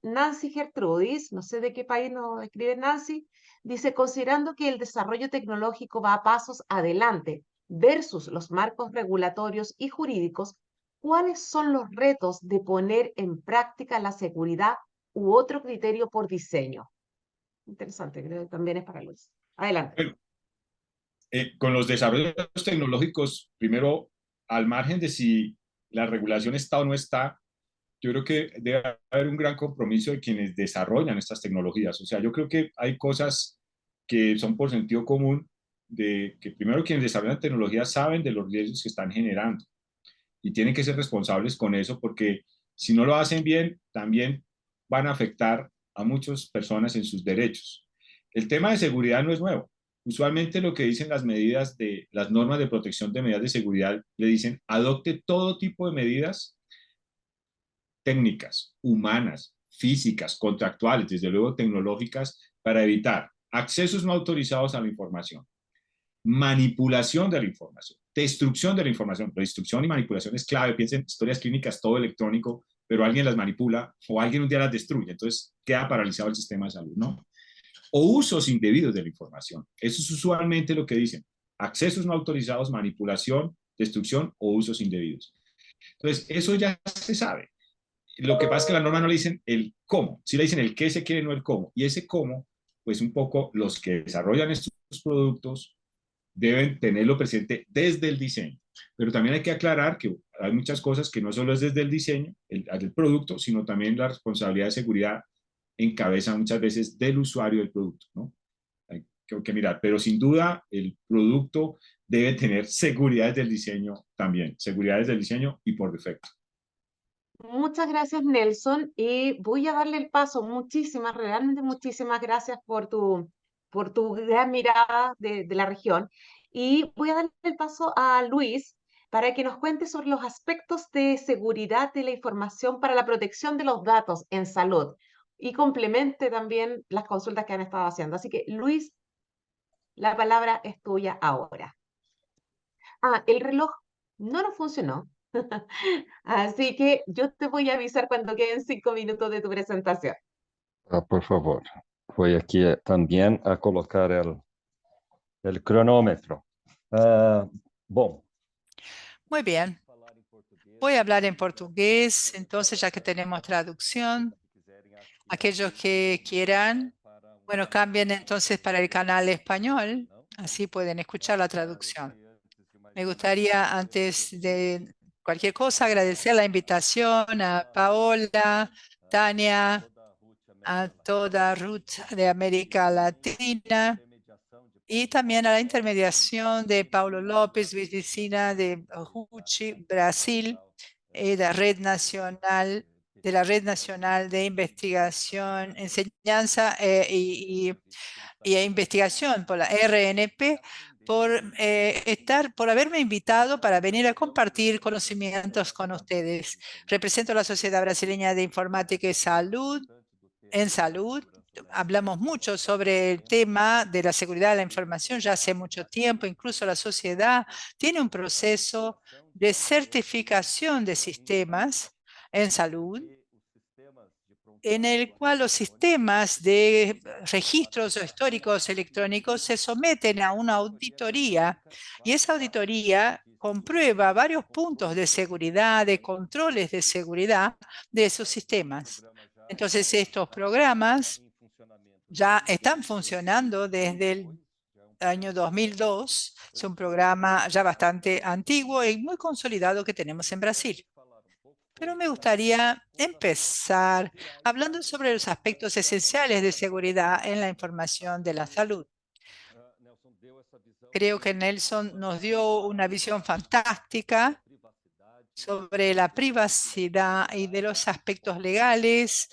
Nancy Gertrudis, no sé de qué país nos escribe Nancy. Dice, considerando que el desarrollo tecnológico va a pasos adelante versus los marcos regulatorios y jurídicos, ¿cuáles son los retos de poner en práctica la seguridad u otro criterio por diseño? Interesante, creo que también es para Luis. Adelante. Bueno, con los desarrollos tecnológicos, primero, al margen de si la regulación está o no está, yo creo que debe haber un gran compromiso de quienes desarrollan estas tecnologías. O sea, yo creo que hay cosas que son por sentido común, de que primero quienes desarrollan tecnologías saben de los riesgos que están generando y tienen que ser responsables con eso, porque si no lo hacen bien, también van a afectar a muchas personas en sus derechos. El tema de seguridad no es nuevo. Usualmente lo que dicen las medidas de las normas de protección de medidas de seguridad le dicen adopte todo tipo de medidas técnicas, humanas, físicas, contractuales, desde luego tecnológicas, para evitar accesos no autorizados a la información, manipulación de la información, destrucción de la información. La destrucción y manipulación es clave. Piensen en historias clínicas, todo electrónico, pero alguien las manipula o alguien un día las destruye. Entonces queda paralizado el sistema de salud, ¿no? O usos indebidos de la información. Eso es usualmente lo que dicen. Accesos no autorizados, manipulación, destrucción o usos indebidos. Entonces, eso ya se sabe. Lo que pasa es que la norma no le dicen el cómo, sí le dicen el qué se quiere, no el cómo. Y ese cómo, pues un poco los que desarrollan estos productos deben tenerlo presente desde el diseño. Pero también hay que aclarar que hay muchas cosas que no solo es desde el diseño del producto, sino también la responsabilidad de seguridad en cabeza muchas veces del usuario del producto, ¿no? Hay que mirar, pero sin duda el producto debe tener seguridad desde el diseño también, seguridad desde el diseño y por defecto. Muchas gracias, Nelson. Y voy a darle el paso. Muchísimas, realmente muchísimas gracias por tu gran mirada de la región. Y voy a darle el paso a Luis para que nos cuente sobre los aspectos de seguridad de la información para la protección de los datos en salud y complemente también las consultas que han estado haciendo. Así que, Luis, la palabra es tuya ahora. Ah, el reloj no nos funcionó. Así que yo te voy a avisar cuando queden 5 minutos de tu presentación. Por favor, voy aquí también a colocar el cronómetro. Bom, Muy bien, voy a hablar en portugués, entonces ya que tenemos traducción, aquellos que quieran, bueno, cambien entonces para el canal español, así pueden escuchar la traducción. Me gustaría, antes de cualquier cosa, agradecer la invitación a Paola, Tania, a toda Ruth de América Latina y también a la intermediación de Paulo López, vicecina de Juchi, Brasil, y de la Red Nacional de Investigación, Enseñanza y Investigación por la RNP, por haberme invitado para venir a compartir conocimientos con ustedes. Represento a la Sociedad Brasileña de Informática y Salud. En salud, hablamos mucho sobre el tema de la seguridad de la información ya hace mucho tiempo. Incluso la sociedad tiene un proceso de certificación de sistemas en salud, en el cual los sistemas de registros históricos electrónicos se someten a una auditoría, y esa auditoría comprueba varios puntos de seguridad, de controles de seguridad de esos sistemas. Entonces, estos programas ya están funcionando desde el año 2002. Es un programa ya bastante antiguo y muy consolidado que tenemos en Brasil. Pero me gustaría empezar hablando sobre los aspectos esenciales de seguridad en la información de la salud. Creo que Nelson nos dio una visión fantástica sobre la privacidad y de los aspectos legales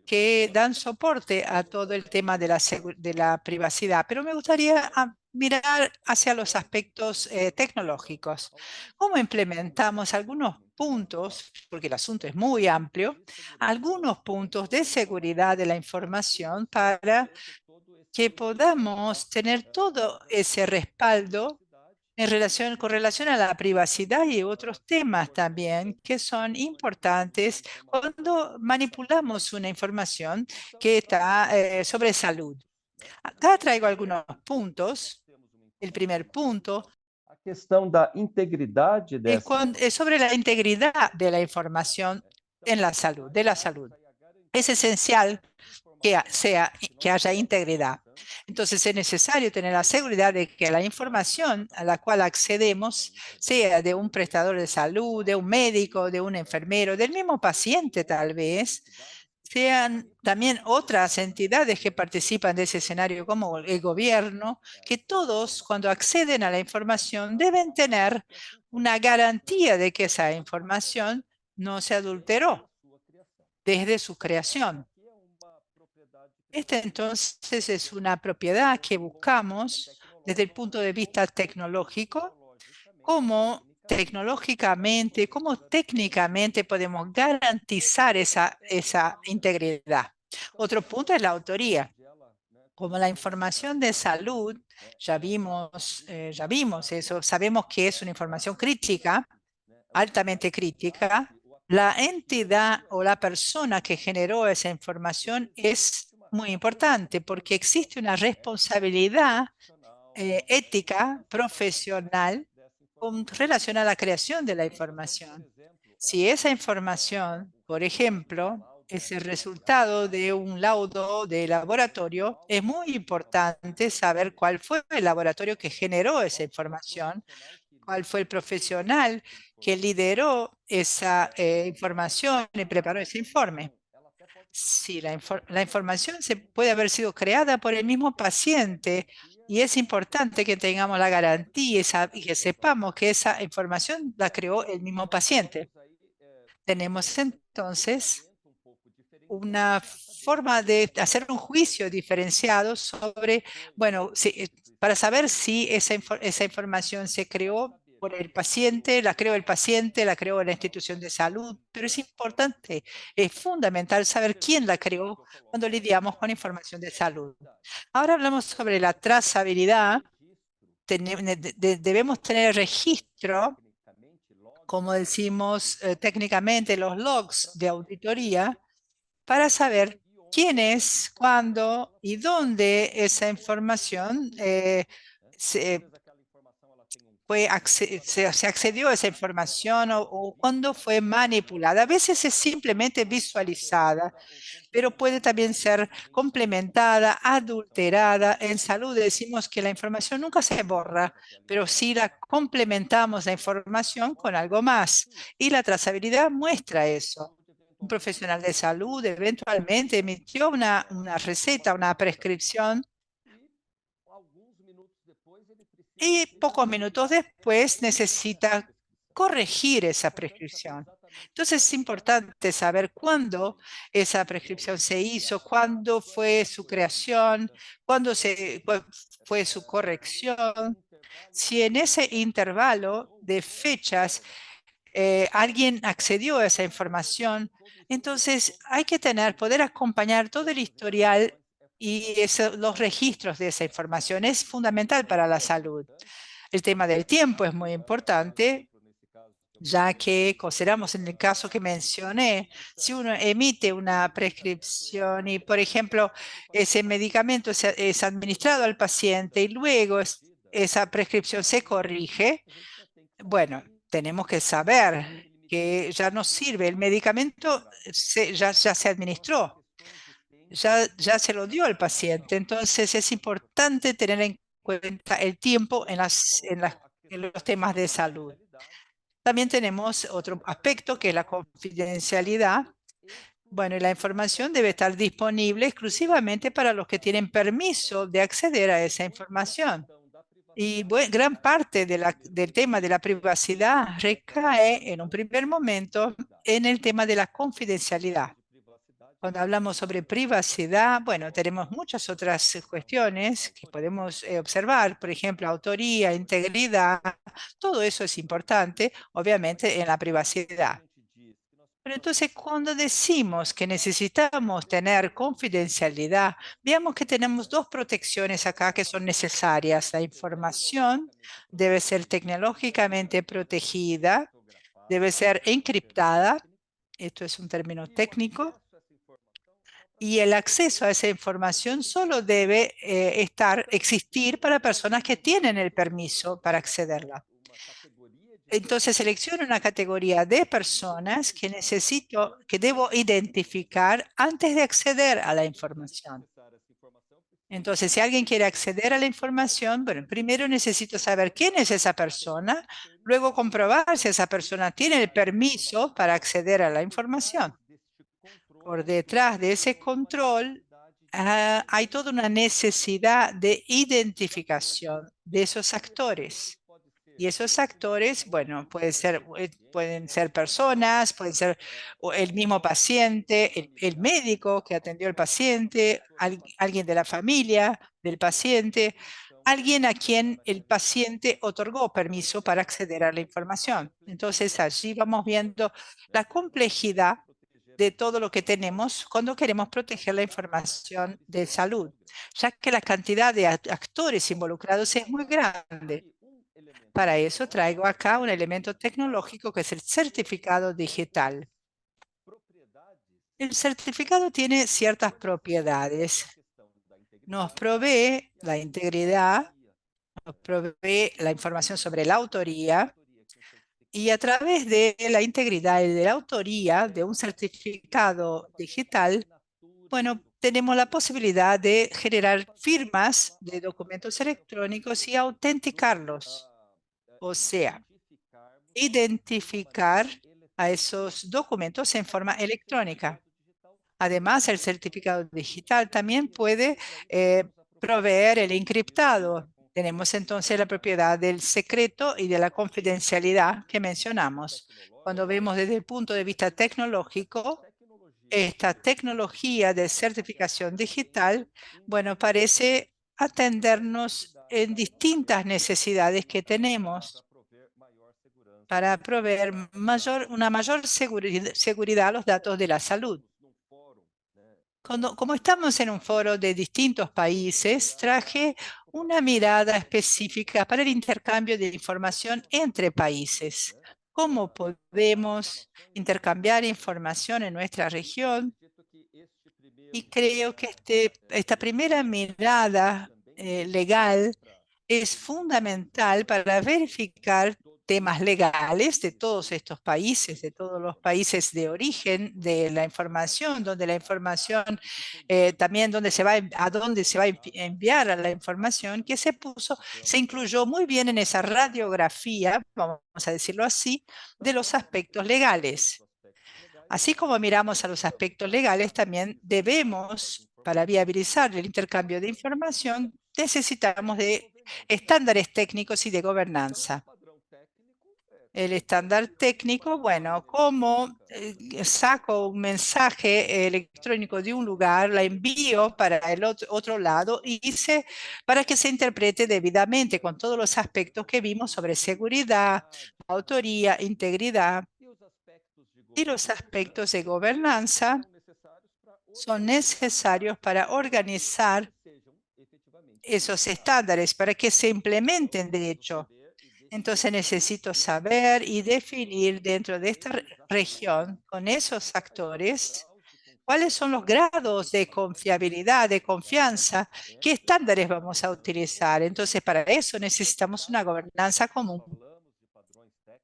que dan soporte a todo el tema de la privacidad. Pero me gustaría mirar hacia los aspectos tecnológicos. ¿Cómo implementamos algunos puntos, porque el asunto es muy amplio, algunos puntos de seguridad de la información para que podamos tener todo ese respaldo con relación a la privacidad y otros temas también que son importantes cuando manipulamos una información que está sobre salud? Acá traigo algunos puntos. El primer punto A questão da integridade es, dessa es sobre la integridad de la información en la salud, de la salud. Es esencial que haya integridad. Entonces es necesario tener la seguridad de que la información a la cual accedemos, sea de un prestador de salud, de un médico, de un enfermero, del mismo paciente tal vez, sean también otras entidades que participan de ese escenario como el gobierno, que todos cuando acceden a la información deben tener una garantía de que esa información no se adulteró desde su creación. Esta entonces es una propiedad que buscamos desde el punto de vista tecnológico, cómo tecnológicamente, cómo técnicamente podemos garantizar esa integridad. Otro punto es la autoría. Como la información de salud, ya vimos eso, sabemos que es una información crítica, altamente crítica. La entidad o la persona que generó esa información es muy importante porque existe una responsabilidad ética, profesional, con relación a la creación de la información. Si esa información, por ejemplo, es el resultado de un laudo de laboratorio, es muy importante saber cuál fue el laboratorio que generó esa información, cuál fue el profesional que lideró esa información y preparó ese informe. Si la información puede haber sido creada por el mismo paciente y es importante que tengamos la garantía y que sepamos que esa información la creó el mismo paciente. Tenemos entonces una forma de hacer un juicio diferenciado sobre, bueno, para saber si esa información se creó por el paciente, la creó el paciente, la creó la institución de salud, pero es importante, es fundamental saber quién la creó cuando lidiamos con información de salud. Ahora hablamos sobre la trazabilidad. Debemos tener registro, como decimos técnicamente, los logs de auditoría, para saber quién es, cuándo y dónde esa información se accedió a esa información o cuándo fue manipulada. A veces es simplemente visualizada, pero puede también ser complementada, adulterada. En salud decimos que la información nunca se borra, pero sí la complementamos la información con algo más. Y la trazabilidad muestra eso. Un profesional de salud eventualmente emitió una receta, una prescripción, y pocos minutos después necesita corregir esa prescripción. Entonces es importante saber cuándo esa prescripción se hizo, cuándo fue su creación, cuándo fue su corrección. Si en ese intervalo de fechas alguien accedió a esa información, entonces hay que poder acompañar todo el historial y los registros de esa información. Es fundamental para la salud. El tema del tiempo es muy importante, ya que consideramos en el caso que mencioné, si uno emite una prescripción y, por ejemplo, ese medicamento es administrado al paciente y luego esa prescripción se corrige, bueno, tenemos que saber que ya no sirve. El medicamento ya se administró, ya se lo dio al paciente. Entonces es importante tener en cuenta el tiempo en los temas de salud. También tenemos otro aspecto que es la confidencialidad. Bueno, y la información debe estar disponible exclusivamente para los que tienen permiso de acceder a esa información. Y gran parte del tema de la privacidad recae en un primer momento en el tema de la confidencialidad. Cuando hablamos sobre privacidad, bueno, tenemos muchas otras cuestiones que podemos observar, por ejemplo, autoría, integridad, todo eso es importante, obviamente, en la privacidad. Pero entonces, cuando decimos que necesitamos tener confidencialidad, veamos que tenemos dos protecciones acá que son necesarias. La información debe ser tecnológicamente protegida, debe ser encriptada, esto es un término técnico, y el acceso a esa información solo debe existir para personas que tienen el permiso para accederla. Entonces selecciono una categoría de personas que debo identificar antes de acceder a la información. Entonces, si alguien quiere acceder a la información, bueno, primero necesito saber quién es esa persona, luego comprobar si esa persona tiene el permiso para acceder a la información. Por detrás de ese control, hay toda una necesidad de identificación de esos actores. Y esos actores, bueno, pueden ser personas, pueden ser el mismo paciente, el médico que atendió al paciente, alguien de la familia del paciente, alguien a quien el paciente otorgó permiso para acceder a la información. Entonces, allí vamos viendo la complejidad de todo lo que tenemos cuando queremos proteger la información de salud, ya que la cantidad de actores involucrados es muy grande. Para eso traigo acá un elemento tecnológico que es el certificado digital. El certificado tiene ciertas propiedades. Nos provee la integridad, nos provee la información sobre la autoría, y a través de la integridad y de la autoría de un certificado digital, bueno, tenemos la posibilidad de generar firmas de documentos electrónicos y autenticarlos. O sea, identificar a esos documentos en forma electrónica. Además, el certificado digital también puede proveer el encriptado. Tenemos entonces la propiedad del secreto y de la confidencialidad que mencionamos. Cuando vemos desde el punto de vista tecnológico, esta tecnología de certificación digital, bueno, parece atendernos en distintas necesidades que tenemos para proveer una mayor seguridad a los datos de la salud. Como estamos en un foro de distintos países, traje una mirada específica para el intercambio de información entre países. ¿Cómo podemos intercambiar información en nuestra región? Y creo que esta primera mirada legal es fundamental para verificar temas legales de todos estos países, de todos los países de origen de la información, donde la información, también a dónde se va a enviar a la información, que se incluyó muy bien en esa radiografía, vamos a decirlo así, de los aspectos legales. Así como miramos a los aspectos legales, también debemos, para viabilizar el intercambio de información, necesitamos de estándares técnicos y de gobernanza. El estándar técnico, bueno, ¿cómo saco un mensaje electrónico de un lugar, la envío para el otro lado para que se interprete debidamente con todos los aspectos que vimos sobre seguridad, autoría, integridad? Y los aspectos de gobernanza son necesarios para organizar esos estándares, para que se implementen de hecho. Entonces necesito saber y definir dentro de esta región con esos actores cuáles son los grados de confiabilidad, de confianza, qué estándares vamos a utilizar. Entonces para eso necesitamos una gobernanza común.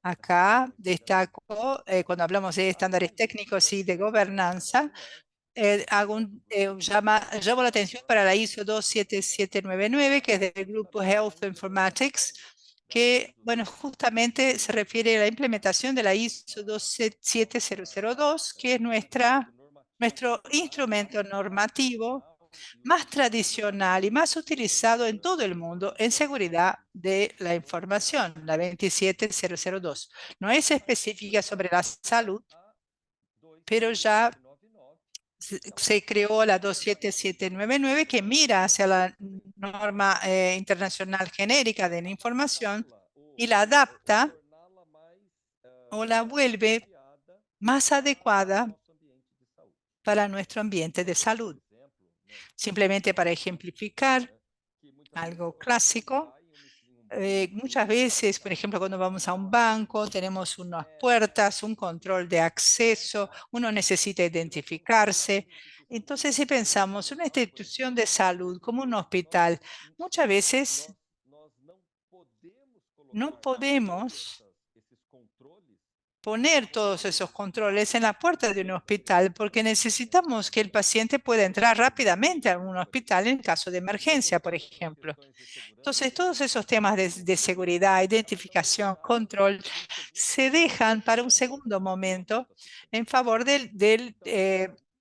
Acá destaco, cuando hablamos de estándares técnicos y de gobernanza, llamo la atención para la ISO 27799, que es del grupo Health Informatics, que, bueno, justamente se refiere a la implementación de la ISO 27002, que es nuestro instrumento normativo más tradicional y más utilizado en todo el mundo en seguridad de la información, la 27002. No es específica sobre la salud, pero ya se creó la 27799 que mira hacia la norma internacional genérica de la información y la adapta o la vuelve más adecuada para nuestro ambiente de salud. Simplemente para ejemplificar algo clásico, muchas veces, por ejemplo, cuando vamos a un banco, tenemos unas puertas, un control de acceso, uno necesita identificarse. Entonces, si pensamos una institución de salud como un hospital, muchas veces no podemos poner todos esos controles en la puerta de un hospital porque necesitamos que el paciente pueda entrar rápidamente a un hospital en caso de emergencia, por ejemplo. Entonces, todos esos temas de seguridad, identificación, control, se dejan para un segundo momento en favor de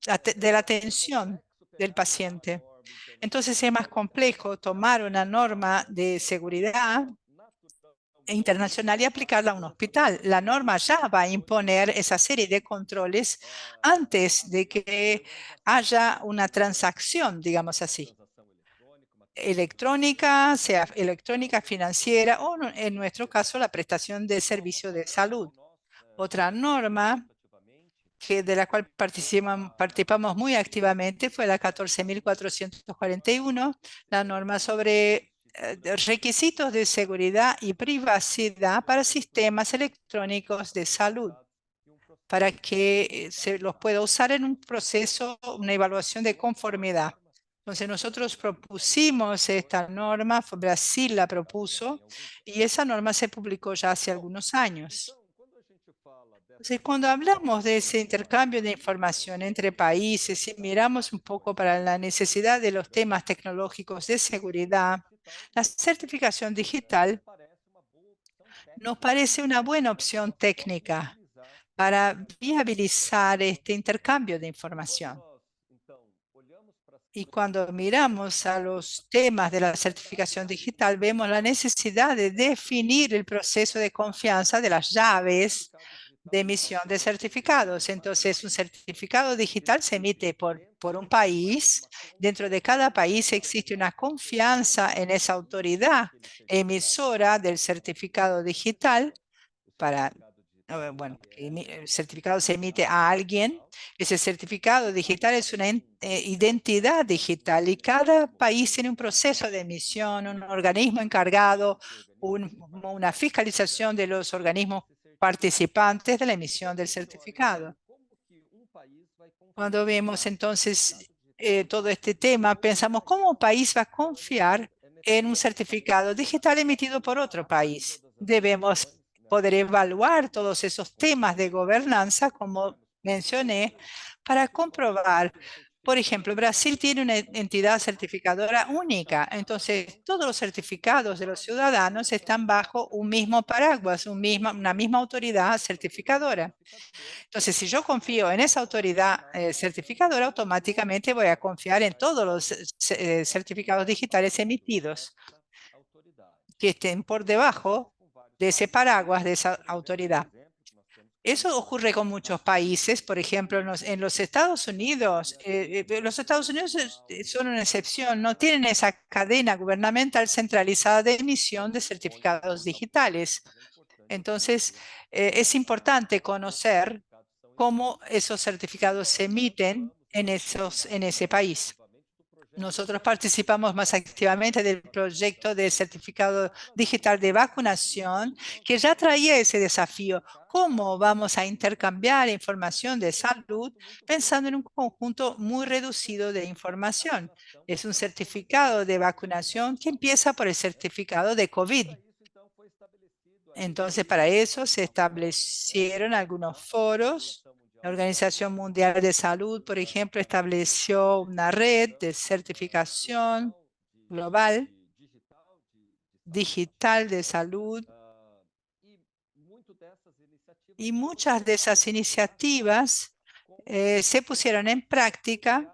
la atención del paciente. Entonces, es más complejo tomar una norma de seguridad internacional y aplicarla a un hospital. La norma ya va a imponer esa serie de controles antes de que haya una transacción, digamos así, electrónica, sea electrónica, financiera o en nuestro caso la prestación de servicio de salud. Otra norma de la cual participamos muy activamente fue la 14.441, la norma sobre requisitos de seguridad y privacidad para sistemas electrónicos de salud, para que se los pueda usar en un proceso, una evaluación de conformidad. Entonces nosotros propusimos esta norma, Brasil la propuso, y esa norma se publicó ya hace algunos años. Entonces, cuando hablamos de ese intercambio de información entre países y miramos un poco para la necesidad de los temas tecnológicos de seguridad, la certificación digital nos parece una buena opción técnica para viabilizar este intercambio de información. Y cuando miramos a los temas de la certificación digital, vemos la necesidad de definir el proceso de confianza de las llaves de emisión de certificados. Entonces, un certificado digital se emite por un país. Dentro de cada país existe una confianza en esa autoridad emisora del certificado digital para, bueno, el certificado se emite a alguien. Ese certificado digital es una identidad digital y cada país tiene un proceso de emisión, un organismo encargado, una fiscalización de los organismos participantes de la emisión del certificado. Cuando vemos entonces todo este tema, pensamos cómo un país va a confiar en un certificado digital emitido por otro país. Debemos poder evaluar todos esos temas de gobernanza, como mencioné, para comprobar. Por ejemplo, Brasil tiene una entidad certificadora única, entonces todos los certificados de los ciudadanos están bajo un mismo paraguas, una misma autoridad certificadora. Entonces, si yo confío en esa autoridad certificadora, automáticamente voy a confiar en todos los certificados digitales emitidos que estén por debajo de ese paraguas de esa autoridad. Eso ocurre con muchos países, por ejemplo, en los Estados Unidos. Los Estados Unidos son una excepción, no tienen esa cadena gubernamental centralizada de emisión de certificados digitales. Entonces, es importante conocer cómo esos certificados se emiten en ese país. Nosotros participamos más activamente del proyecto de certificado digital de vacunación que ya traía ese desafío. ¿Cómo vamos a intercambiar información de salud pensando en un conjunto muy reducido de información? Es un certificado de vacunación que empieza por el certificado de COVID. Entonces, para eso se establecieron algunos foros. La Organización Mundial de Salud, por ejemplo, estableció una red de certificación global digital de salud. Y muchas de esas iniciativas se pusieron en práctica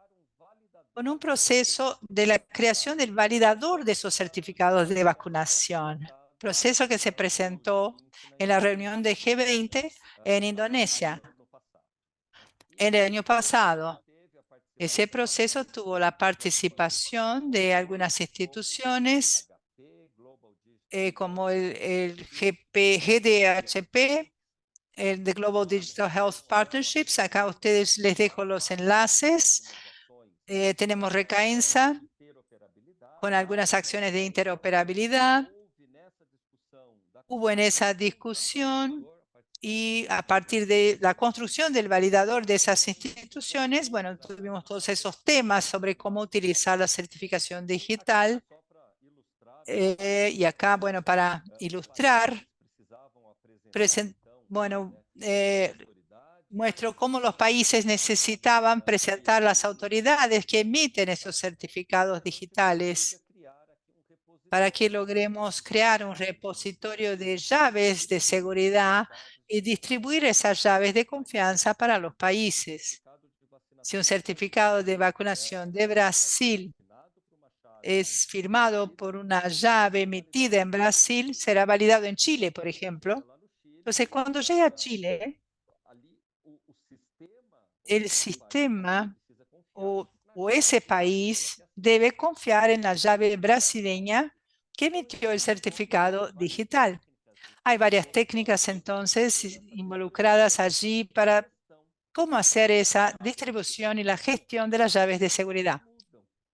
con un proceso de la creación del validador de esos certificados de vacunación, proceso que se presentó en la reunión de G20 en Indonesia en el año pasado. Ese proceso tuvo la participación de algunas instituciones como el GDHP, el de Global Digital Health Partnerships. Acá a ustedes les dejo los enlaces. Tenemos Recaensa con algunas acciones de interoperabilidad. Hubo en esa discusión y a partir de la construcción del validador de esas instituciones, bueno, tuvimos todos esos temas sobre cómo utilizar la certificación digital. Y acá, bueno, para ilustrar, muestro cómo los países necesitaban presentar las autoridades que emiten esos certificados digitales para que logremos crear un repositorio de llaves de seguridad y distribuir esas llaves de confianza para los países. Si un certificado de vacunación de Brasil es firmado por una llave emitida en Brasil, será validado en Chile, por ejemplo. Entonces, cuando llega a Chile, el sistema o ese país debe confiar en la llave brasileña que emitió el certificado digital. Hay varias técnicas entonces involucradas allí para cómo hacer esa distribución y la gestión de las llaves de seguridad,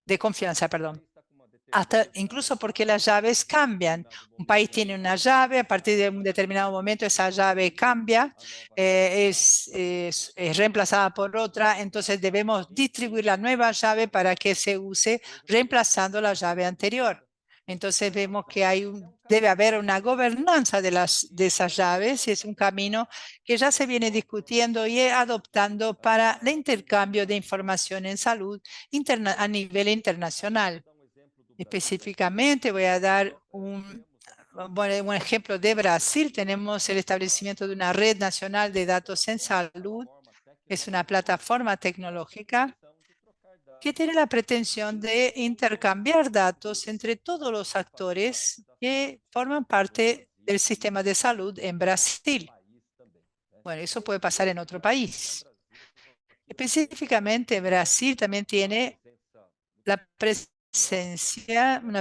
de confianza, perdón. Hasta incluso porque las llaves cambian. Un país tiene una llave, a partir de un determinado momento esa llave cambia, es reemplazada por otra, entonces debemos distribuir la nueva llave para que se use reemplazando la llave anterior. Entonces vemos que debe haber una gobernanza de esas llaves y es un camino que ya se viene discutiendo y adoptando para el intercambio de información en salud a nivel internacional. Específicamente voy a dar un ejemplo de Brasil. Tenemos el establecimiento de una red nacional de datos en salud. Es una plataforma tecnológica que tiene la pretensión de intercambiar datos entre todos los actores que forman parte del sistema de salud en Brasil. Bueno, eso puede pasar en otro país. Específicamente, Brasil también tiene una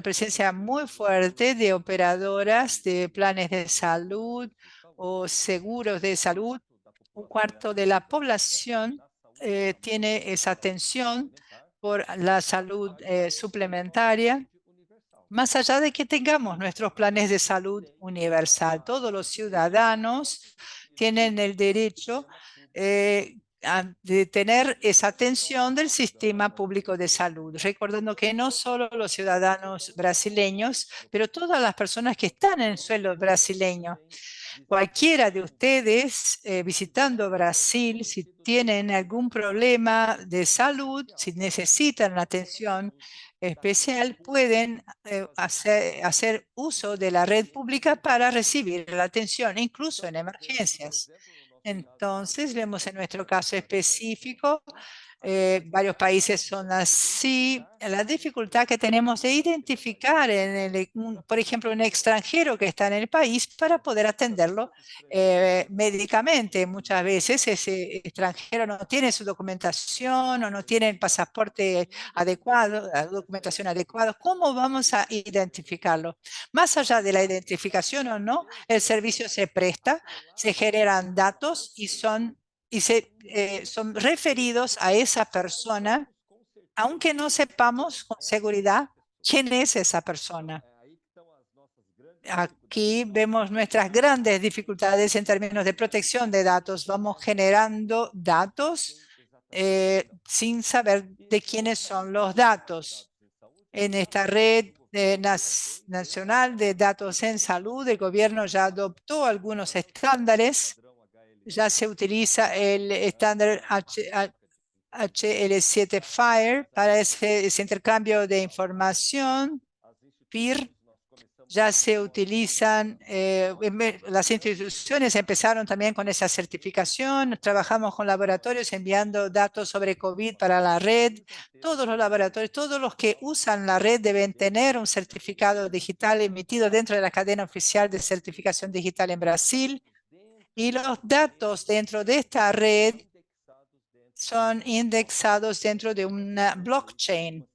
presencia muy fuerte de operadoras de planes de salud o seguros de salud. Un cuarto de la población tiene esa atención por la salud suplementaria. Más allá de que tengamos nuestros planes de salud universal, todos los ciudadanos tienen el derecho de tener esa atención del sistema público de salud, recordando que no solo los ciudadanos brasileños, pero todas las personas que están en el suelo brasileño. Cualquiera de ustedes visitando Brasil, si tienen algún problema de salud, si necesitan atención especial, pueden hacer uso de la red pública para recibir la atención, incluso en emergencias. Entonces, vemos en nuestro caso específico, varios países son así, la dificultad que tenemos de identificar, por ejemplo, un extranjero que está en el país para poder atenderlo médicamente. Muchas veces ese extranjero no tiene su documentación o no tiene el pasaporte adecuado, la documentación adecuada. ¿Cómo vamos a identificarlo? Más allá de la identificación o no, el servicio se presta, se generan datos y son referidos a esa persona, aunque no sepamos con seguridad quién es esa persona. Aquí vemos nuestras grandes dificultades en términos de protección de datos. Vamos generando datos sin saber de quiénes son los datos. En esta red nacional de datos en salud, el gobierno ya adoptó algunos estándares. Ya se utiliza el estándar HL7 FHIR para ese intercambio de información, PIR. ya se utilizan, las instituciones empezaron también con esa certificación, trabajamos con laboratorios enviando datos sobre COVID para la red. Todos los laboratorios, todos los que usan la red deben tener un certificado digital emitido dentro de la cadena oficial de certificación digital en Brasil, y los datos dentro de esta red son indexados dentro de una blockchain.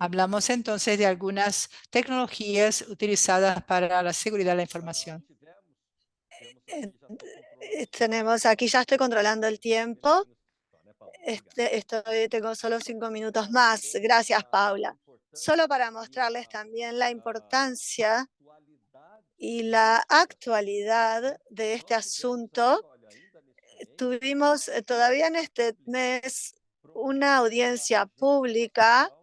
Hablamos entonces de algunas tecnologías utilizadas para la seguridad de la información. Tenemos aquí, ya estoy controlando el tiempo. Tengo solo 5 minutos más. Gracias, Paula. Solo para mostrarles también la importancia y la actualidad de este asunto. Tuvimos todavía en este mes una audiencia pública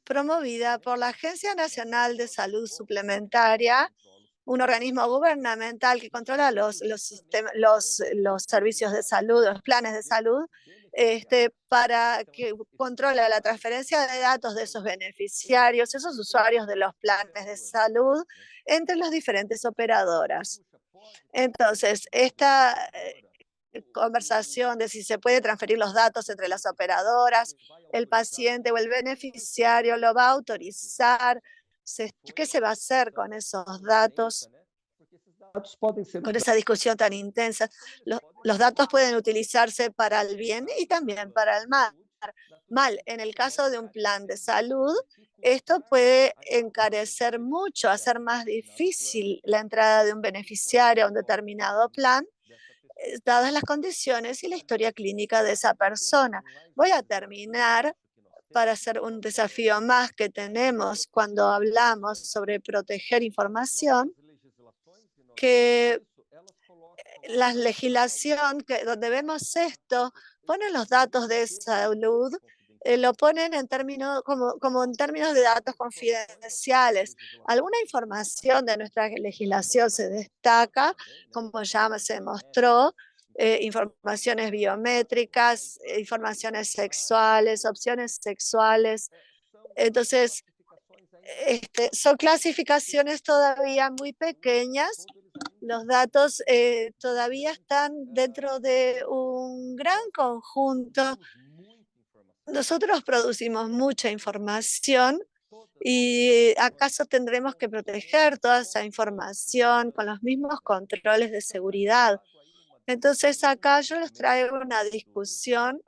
promovida por la Agencia Nacional de Salud Suplementaria, un organismo gubernamental que controla los servicios de salud, los planes de salud, para que controla la transferencia de datos de esos beneficiarios, esos usuarios de los planes de salud, entre las diferentes operadoras. Entonces, esta conversación de si se puede transferir los datos entre las operadoras, el paciente o el beneficiario lo va a autorizar, ¿qué se va a hacer con esos datos? Con esa discusión tan intensa, los datos pueden utilizarse para el bien y también para el mal. En el caso de un plan de salud, esto puede encarecer mucho, hacer más difícil la entrada de un beneficiario a un determinado plan, dadas las condiciones y la historia clínica de esa persona. Voy a terminar para hacer un desafío más que tenemos cuando hablamos sobre proteger información, que la legislación donde vemos esto pone los datos de salud, lo ponen en términos, como en términos de datos confidenciales. Alguna información de nuestra legislación se destaca, como ya se mostró, informaciones biométricas, informaciones sexuales, opciones sexuales. Entonces, son clasificaciones todavía muy pequeñas. Los datos todavía están dentro de un gran conjunto. Nosotros producimos mucha información y ¿acaso tendremos que proteger toda esa información con los mismos controles de seguridad? Entonces acá yo les traigo una discusión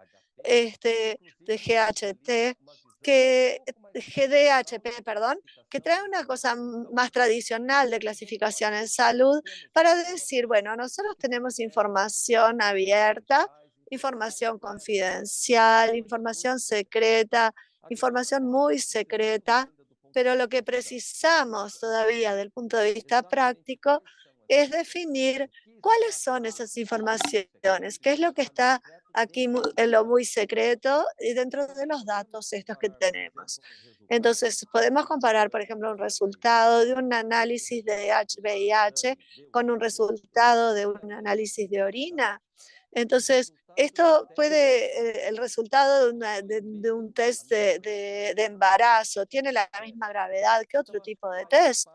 de GHT, GDHP, perdón, que trae una cosa más tradicional de clasificación en salud para decir, bueno, nosotros tenemos información abierta, información confidencial, información secreta, información muy secreta, pero lo que precisamos todavía del punto de vista práctico es definir cuáles son esas informaciones, qué es lo que está aquí en lo muy secreto y dentro de los datos estos que tenemos. Entonces, podemos comparar, por ejemplo, un resultado de un análisis de VIH con un resultado de un análisis de orina. Entonces, esto puede, el resultado de un test de embarazo tiene la misma gravedad que otro tipo de test.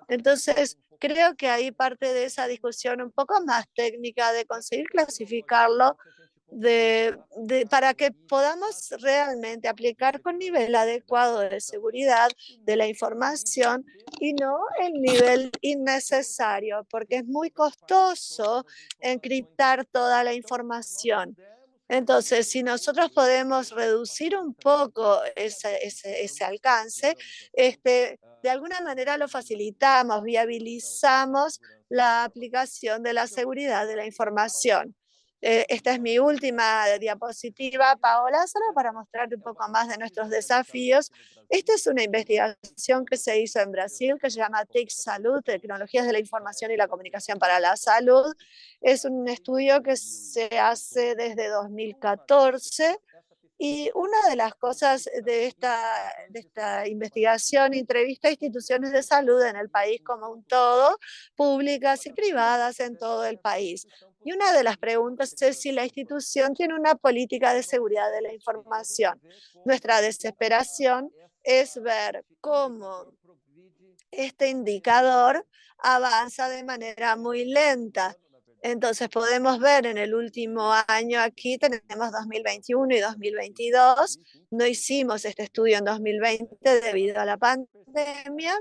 Entonces, creo que ahí parte de esa discusión un poco más técnica de conseguir clasificarlo para que podamos realmente aplicar con nivel adecuado de seguridad de la información y no el nivel innecesario, porque es muy costoso encriptar toda la información. Entonces, si nosotros podemos reducir un poco ese alcance, de alguna manera lo facilitamos, viabilizamos la aplicación de la seguridad de la información. Esta es mi última diapositiva, Paola, solo para mostrarte un poco más de nuestros desafíos. Esta es una investigación que se hizo en Brasil, que se llama TIC Salud, Tecnologías de la Información y la Comunicación para la Salud. Es un estudio que se hace desde 2014. Y una de las cosas de esta investigación entrevista a instituciones de salud en el país como un todo, públicas y privadas en todo el país. Y una de las preguntas es si la institución tiene una política de seguridad de la información. Nuestra desesperación es ver cómo este indicador avanza de manera muy lenta. Entonces podemos ver en el último año, aquí tenemos 2021 y 2022, no hicimos este estudio en 2020 debido a la pandemia,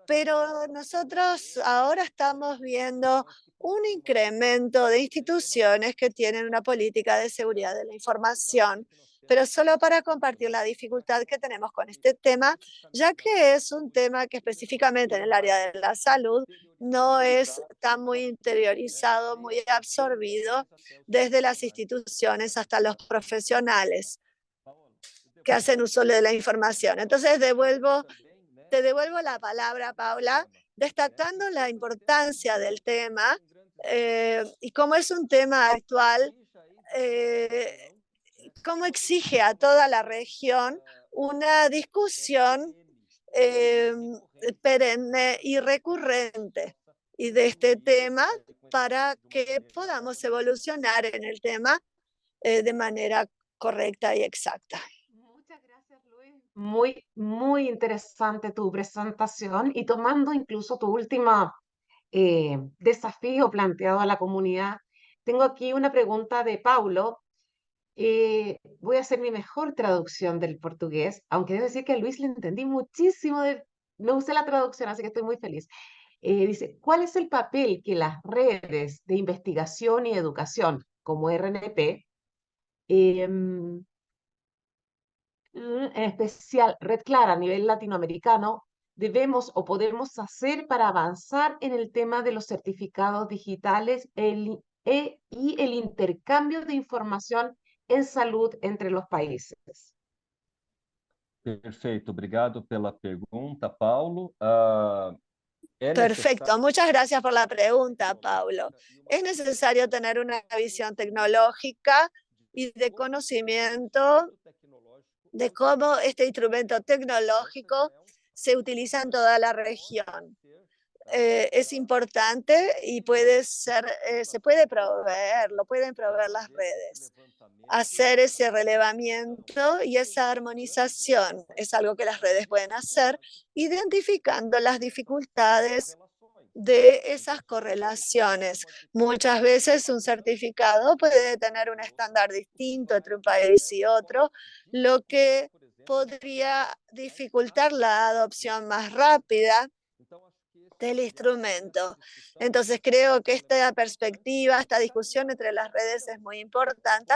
pero nosotros ahora estamos viendo un incremento de instituciones que tienen una política de seguridad de la información, pero solo para compartir la dificultad que tenemos con este tema, ya que es un tema que específicamente en el área de la salud no está muy interiorizado, muy absorbido desde las instituciones hasta los profesionales que hacen uso de la información. Entonces te devuelvo la palabra, Paula, destacando la importancia del tema y cómo es un tema actual, cómo exige a toda la región una discusión perenne y recurrente y de este tema para que podamos evolucionar en el tema de manera correcta y exacta. Muchas gracias, Luis. Muy interesante tu presentación y tomando incluso tu último desafío planteado a la comunidad. Tengo aquí una pregunta de Paulo. Voy a hacer mi mejor traducción del portugués, aunque debo decir que a Luis le entendí muchísimo. No usé la traducción, así que estoy muy feliz. Dice, ¿cuál es el papel que las redes de investigación y educación, como RNP, em, en especial Red Clara a nivel latinoamericano, debemos o podemos hacer para avanzar en el tema de los certificados digitales y el intercambio de información en salud entre los países? Perfeito, obrigado pela pergunta, Paulo. Perfecto, muchas gracias por la pregunta, Paulo. Es necesario tener una visión tecnológica y de conocimiento de cómo este instrumento tecnológico se utiliza en toda la región. Es importante y se puede proveer, lo pueden proveer las redes. Hacer ese relevamiento y esa armonización es algo que las redes pueden hacer, identificando las dificultades de esas correlaciones. Muchas veces un certificado puede tener un estándar distinto entre un país y otro, lo que podría dificultar la adopción más rápida del instrumento. Entonces creo que esta perspectiva, esta discusión entre las redes es muy importante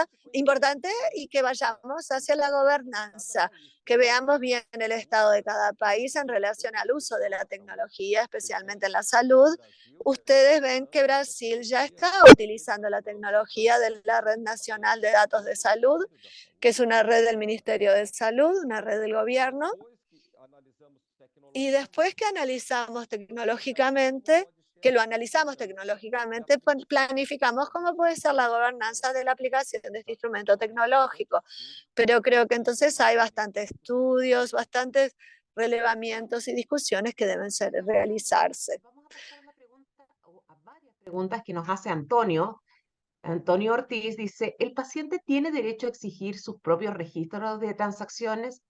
y que vayamos hacia la gobernanza, que veamos bien el estado de cada país en relación al uso de la tecnología, especialmente en la salud. Ustedes ven que Brasil ya está utilizando la tecnología de la Red Nacional de Datos de Salud, que es una red del Ministerio de Salud, una red del gobierno. Y después que analizamos tecnológicamente, planificamos cómo puede ser la gobernanza de la aplicación de este instrumento tecnológico. Pero creo que entonces hay bastantes estudios, bastantes relevamientos y discusiones que deben realizarse. Vamos a pasar a una pregunta o a varias preguntas que nos hace Antonio. Antonio Ortiz dice, ¿el paciente tiene derecho a exigir sus propios registros de transacciones?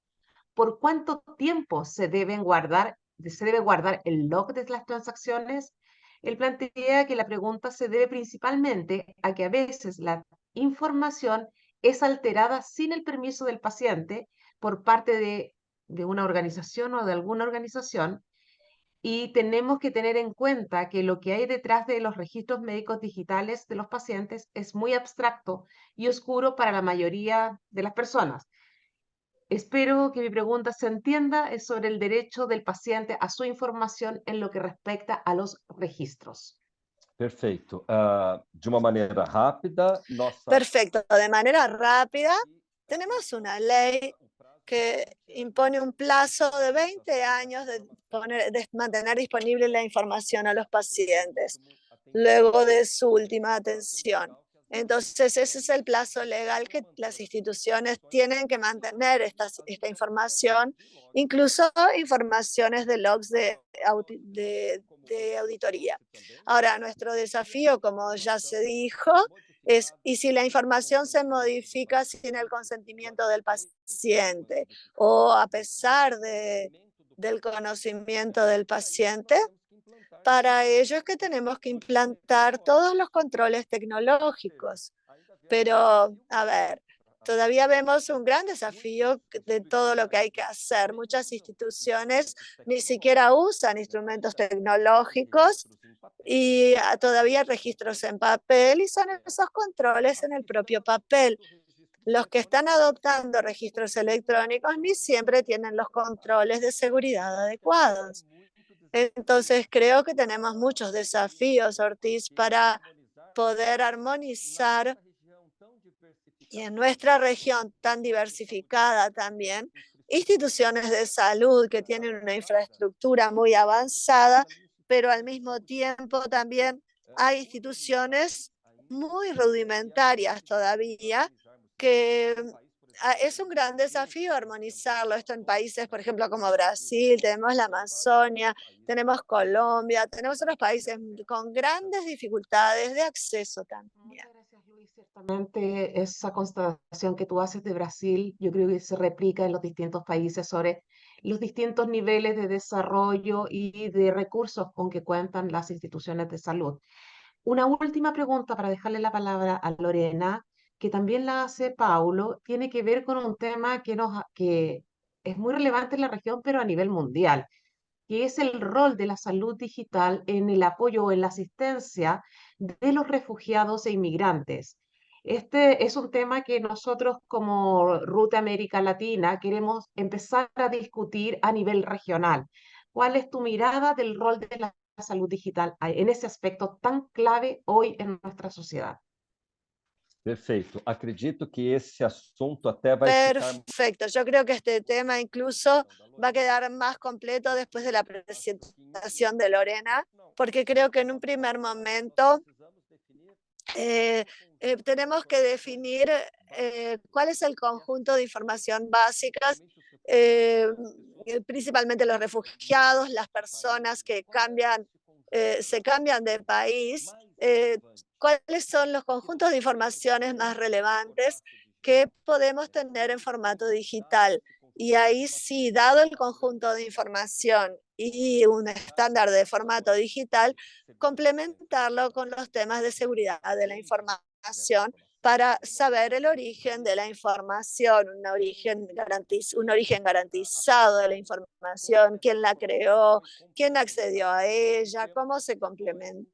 ¿Por cuánto tiempo se debe guardar el log de las transacciones? Él plantea que la pregunta se debe principalmente a que a veces la información es alterada sin el permiso del paciente por parte de una organización o de alguna organización, y tenemos que tener en cuenta que lo que hay detrás de los registros médicos digitales de los pacientes es muy abstracto y oscuro para la mayoría de las personas. Espero que mi pregunta se entienda, es sobre el derecho del paciente a su información en lo que respecta a los registros. Perfeito. De uma maneira rápida, Perfecto. De manera rápida, tenemos una ley que impone un plazo de 20 años de mantener disponible la información a los pacientes luego de su última atención. Entonces, ese es el plazo legal que las instituciones tienen que mantener esta información, incluso informaciones de logs de auditoría. Ahora, nuestro desafío, como ya se dijo, ¿y si la información se modifica sin el consentimiento del paciente o a pesar de del conocimiento del paciente. Para ello es que tenemos que implantar todos los controles tecnológicos. Pero, a ver, todavía vemos un gran desafío de todo lo que hay que hacer. Muchas instituciones ni siquiera usan instrumentos tecnológicos y todavía registros en papel, y son esos controles en el propio papel. Los que están adoptando registros electrónicos ni siempre tienen los controles de seguridad adecuados. Entonces, creo que tenemos muchos desafíos, Ortiz, para poder armonizar, y en nuestra región tan diversificada también, instituciones de salud que tienen una infraestructura muy avanzada, pero al mismo tiempo también hay instituciones muy rudimentarias todavía, que es un gran desafío armonizarlo. Esto en países, por ejemplo, como Brasil, tenemos la Amazonia, tenemos Colombia, tenemos otros países con grandes dificultades de acceso también. Muchas gracias, Luis. Ciertamente esa constatación que tú haces de Brasil, yo creo que se replica en los distintos países sobre los distintos niveles de desarrollo y de recursos con que cuentan las instituciones de salud. Una última pregunta para dejarle la palabra a Lorena, que también la hace Paulo, tiene que ver con un tema que es muy relevante en la región, pero a nivel mundial, que es el rol de la salud digital en el apoyo o en la asistencia de los refugiados e inmigrantes. Este es un tema que nosotros como Ruta América Latina queremos empezar a discutir a nivel regional. ¿Cuál es tu mirada del rol de la salud digital en ese aspecto tan clave hoy en nuestra sociedad? Perfeito. Acredito que esse assunto até vai ficar... Perfecto. Yo creo que este tema incluso va a quedar más completo después de la presentación de Lorena, porque creo que en un primer momento tenemos que definir cuál es el conjunto de información básicas, principalmente los refugiados, las personas que se cambian de país, cuáles son los conjuntos de informaciones más relevantes que podemos tener en formato digital. Y ahí sí, dado el conjunto de información y un estándar de formato digital, complementarlo con los temas de seguridad de la información para saber el origen de la información, un origen garantizado de la información, quién la creó, quién accedió a ella, cómo se complementó.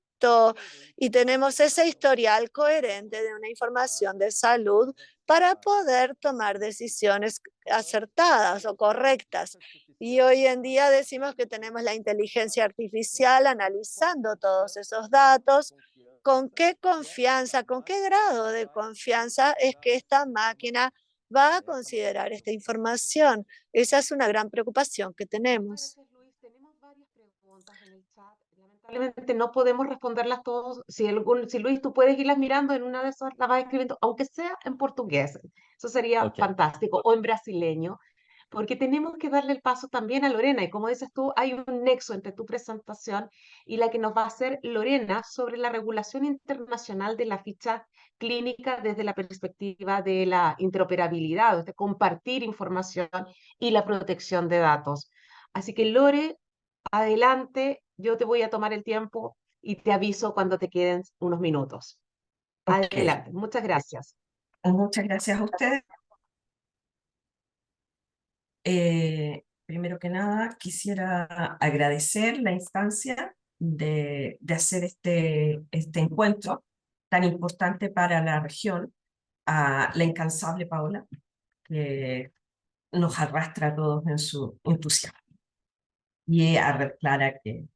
Y tenemos ese historial coherente de una información de salud para poder tomar decisiones acertadas o correctas. Y hoy en día decimos que tenemos la inteligencia artificial analizando todos esos datos. ¿Con qué confianza, con qué grado de confianza es que esta máquina va a considerar esta información? Esa es una gran preocupación que tenemos. Gracias, Luis. Tenemos varias preguntas en el chat. Lamentablemente no podemos responderlas todas. Si Luis, tú puedes irlas mirando en una de esas, las vas escribiendo, aunque sea en portugués. Eso sería Ok. fantástico, o en brasileño, porque tenemos que darle el paso también a Lorena. Y como dices tú, hay un nexo entre tu presentación y la que nos va a hacer Lorena sobre la regulación internacional de la ficha clínica desde la perspectiva de la interoperabilidad, de compartir información y la protección de datos. Así que Lore, adelante, yo te voy a tomar el tiempo y te aviso cuando te queden unos minutos. Ok, Adelante, muchas gracias. muchas gracias a ustedes. Primero que nada, quisiera agradecer la instancia de hacer este encuentro tan importante para la región, a la incansable Paola, que nos arrastra a todos en su entusiasmo, y a Red Clara, que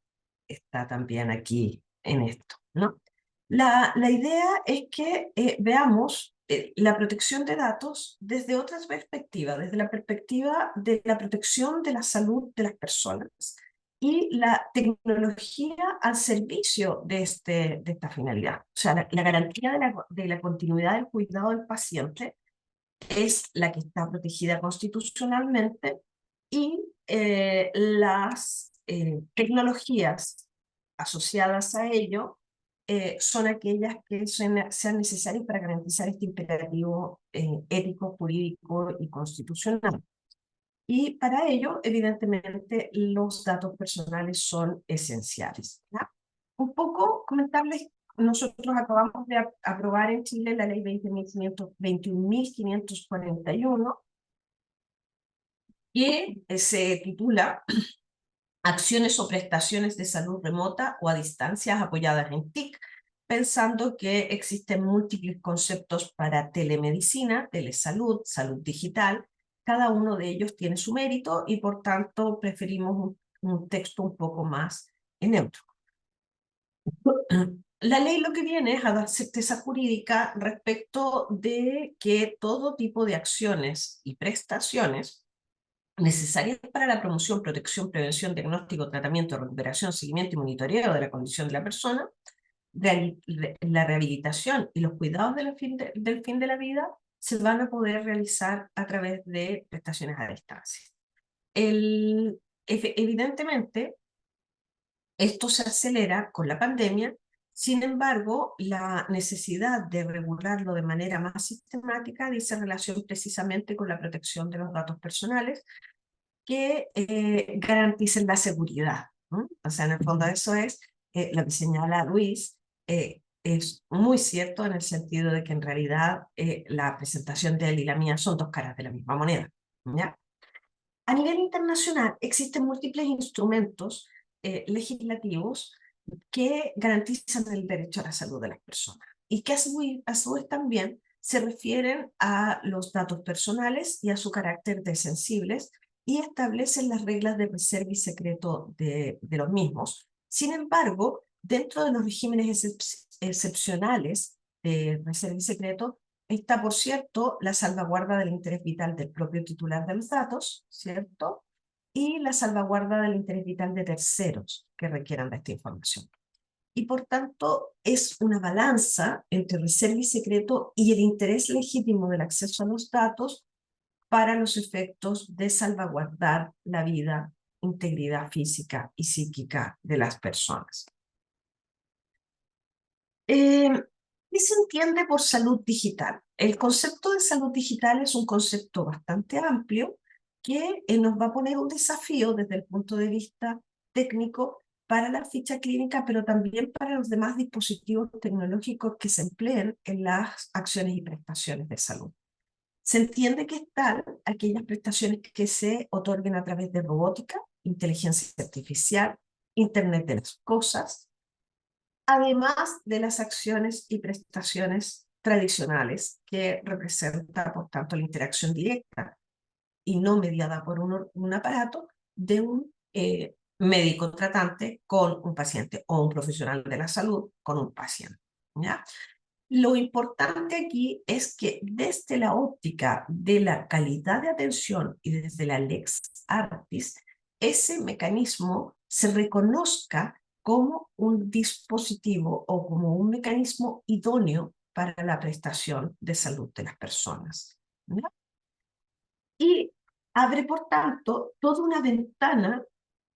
está también aquí en esto, ¿no? La idea es que veamos la protección de datos desde otras perspectivas, desde la perspectiva de la protección de la salud de las personas y la tecnología al servicio de esta finalidad. O sea, la garantía de la continuidad del cuidado del paciente es la que está protegida constitucionalmente, y las tecnologías asociadas a ello son aquellas que sean necesarias para garantizar este imperativo ético, jurídico y constitucional. Y para ello, evidentemente, los datos personales son esenciales, ¿ya? Un poco comentarles, nosotros acabamos de aprobar en Chile la ley 21.541, que se titula Acciones o prestaciones de salud remota o a distancias apoyadas en TIC, pensando que existen múltiples conceptos para telemedicina, telesalud, salud digital. Cada uno de ellos tiene su mérito y por tanto preferimos un texto un poco más neutro. La ley lo que viene es a dar certeza jurídica respecto de que todo tipo de acciones y prestaciones necesarias para la promoción, protección, prevención, diagnóstico, tratamiento, recuperación, seguimiento y monitoreo de la condición de la persona, la rehabilitación y los cuidados del fin de la vida se van a poder realizar a través de prestaciones a distancia. Evidentemente, esto se acelera con la pandemia. Sin embargo, la necesidad de regularlo de manera más sistemática dice relación precisamente con la protección de los datos personales que garanticen la seguridad, ¿no? O sea, en el fondo eso es lo que señala Luis, es muy cierto en el sentido de que en realidad la presentación de él y la mía son dos caras de la misma moneda, ¿ya? A nivel internacional existen múltiples instrumentos legislativos que garantizan el derecho a la salud de las personas y que a su vez también se refieren a los datos personales y a su carácter de sensibles y establecen las reglas de reserva y secreto de los mismos. Sin embargo, dentro de los regímenes excepcionales de reserva y secreto está, por cierto, la salvaguarda del interés vital del propio titular de los datos, ¿cierto? Y la salvaguarda del interés vital de terceros que requieran de esta información. Y por tanto es una balanza entre reserva y secreto y el interés legítimo del acceso a los datos para los efectos de salvaguardar la vida, integridad física y psíquica de las personas. ¿Qué se entiende por salud digital? El concepto de salud digital es un concepto bastante amplio que nos va a poner un desafío desde el punto de vista técnico para la ficha clínica, pero también para los demás dispositivos tecnológicos que se empleen en las acciones y prestaciones de salud. Se entiende que están aquellas prestaciones que se otorguen a través de robótica, inteligencia artificial, Internet de las cosas, además de las acciones y prestaciones tradicionales que representa, por tanto, la interacción directa y no mediada por un aparato de un médico tratante con un paciente o un profesional de la salud con un paciente, ¿ya? Lo importante aquí es que desde la óptica de la calidad de atención y desde la lex artis, ese mecanismo se reconozca como un dispositivo o como un mecanismo idóneo para la prestación de salud de las personas, ¿no? Y abre, por tanto, toda una ventana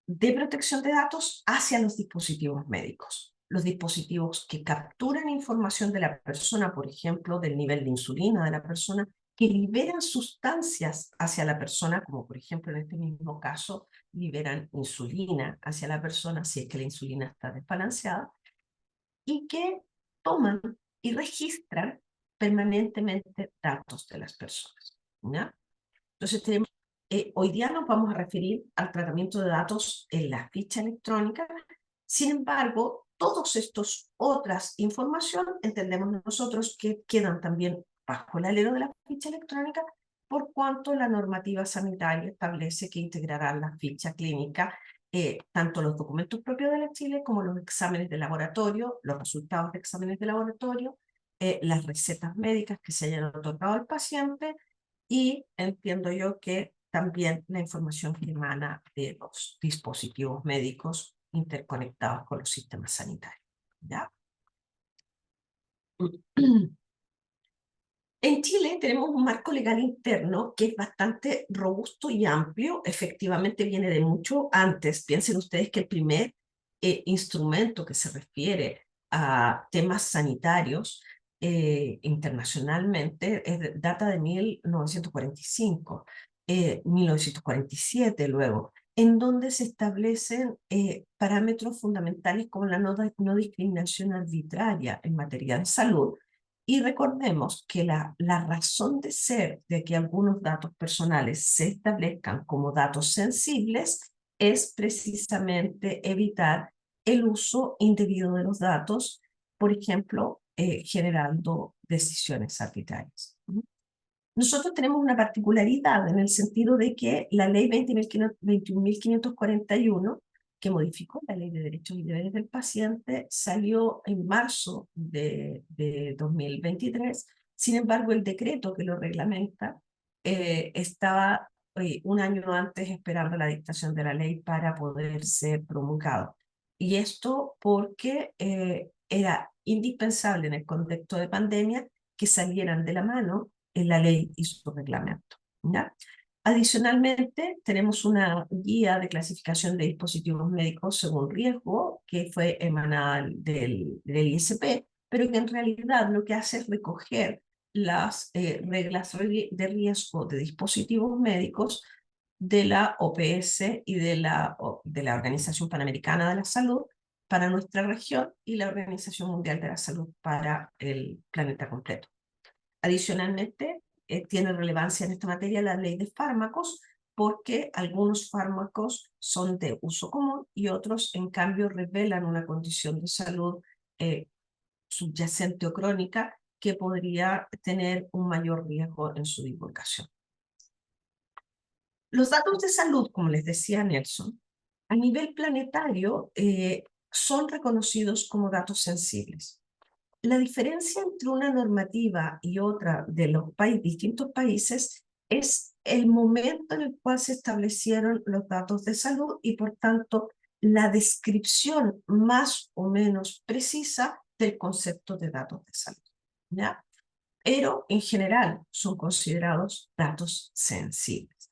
de protección de datos hacia los dispositivos médicos. Los dispositivos que capturan información de la persona, por ejemplo, del nivel de insulina de la persona, que liberan sustancias hacia la persona, como por ejemplo en este mismo caso, liberan insulina hacia la persona si es que la insulina está desbalanceada, y que toman y registran permanentemente datos de las personas, ¿ya? Entonces tenemos, hoy día nos vamos a referir al tratamiento de datos en la ficha electrónica. Sin embargo, todos estos otras información entendemos nosotros que quedan también bajo el alero de la ficha electrónica, por cuanto la normativa sanitaria establece que integrarán la ficha clínica tanto los documentos propios de la Chile como los exámenes de laboratorio, los resultados de exámenes de laboratorio, las recetas médicas que se hayan otorgado al paciente, y entiendo yo que también la información que emana de los dispositivos médicos interconectados con los sistemas sanitarios, ¿ya? En Chile tenemos un marco legal interno que es bastante robusto y amplio, efectivamente viene de mucho antes. Piensen ustedes que el primer instrumento que se refiere a temas sanitarios internacionalmente data de 1945. 1947 luego, en donde se establecen parámetros fundamentales como la no discriminación arbitraria en materia de salud. Y recordemos que la razón de ser de que algunos datos personales se establezcan como datos sensibles es precisamente evitar el uso indebido de los datos, por ejemplo, generando decisiones arbitrarias. Nosotros tenemos una particularidad en el sentido de que la ley 21.541, que modificó la ley de derechos y deberes del paciente, salió en marzo de 2023. Sin embargo, el decreto que lo reglamenta estaba un año antes esperando la dictación de la ley para poder ser promulgado. Y esto porque era indispensable en el contexto de pandemia que salieran de la mano en la ley y su reglamento, ¿ya? Adicionalmente, tenemos una guía de clasificación de dispositivos médicos según riesgo que fue emanada del ISP, pero que en realidad lo que hace es recoger las reglas de riesgo de dispositivos médicos de la OPS y de la Organización Panamericana de la Salud para nuestra región y la Organización Mundial de la Salud para el planeta completo. Adicionalmente, tiene relevancia en esta materia la ley de fármacos, porque algunos fármacos son de uso común y otros, en cambio, revelan una condición de salud subyacente o crónica que podría tener un mayor riesgo en su divulgación. Los datos de salud, como les decía Nelson, a nivel planetario son reconocidos como datos sensibles. La diferencia entre una normativa y otra de los distintos países es el momento en el cual se establecieron los datos de salud y, por tanto, la descripción más o menos precisa del concepto de datos de salud, ¿ya? Pero, en general, son considerados datos sensibles.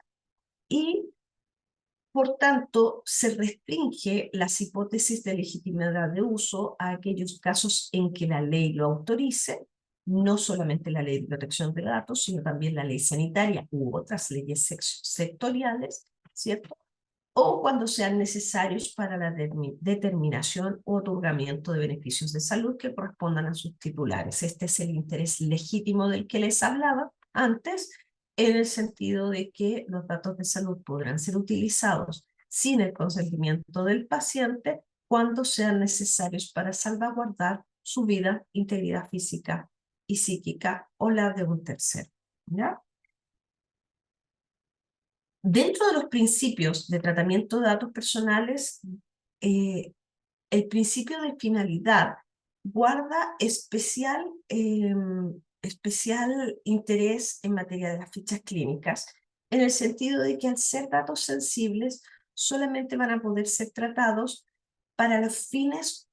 Y por tanto, se restringe las hipótesis de legitimidad de uso a aquellos casos en que la ley lo autorice, no solamente la ley de protección de datos, sino también la ley sanitaria u otras leyes sectoriales, ¿cierto? O cuando sean necesarios para la determinación o otorgamiento de beneficios de salud que correspondan a sus titulares. Este es el interés legítimo del que les hablaba antes, en el sentido de que los datos de salud podrán ser utilizados sin el consentimiento del paciente cuando sean necesarios para salvaguardar su vida, integridad física y psíquica o la de un tercero, ¿ya? Dentro de los principios de tratamiento de datos personales, el principio de finalidad guarda especial interés en materia de las fichas clínicas, en el sentido de que al ser datos sensibles solamente van a poder ser tratados para los fines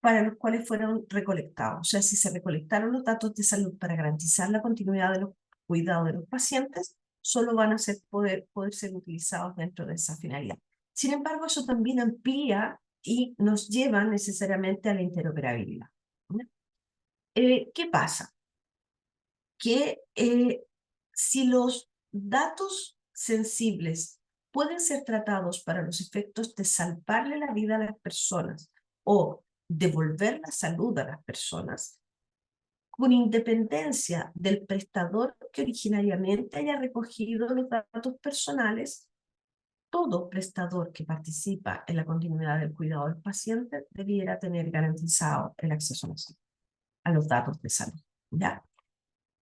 para los cuales fueron recolectados. O sea, si se recolectaron los datos de salud para garantizar la continuidad de los cuidados de los pacientes, solo van a poder ser utilizados dentro de esa finalidad. Sin embargo, eso también amplía y nos lleva necesariamente a la interoperabilidad. ¿Qué pasa? Que si los datos sensibles pueden ser tratados para los efectos de salvarle la vida a las personas o devolver la salud a las personas, con independencia del prestador que originariamente haya recogido los datos personales, todo prestador que participa en la continuidad del cuidado del paciente debiera tener garantizado el acceso a los datos de salud, ¿ya?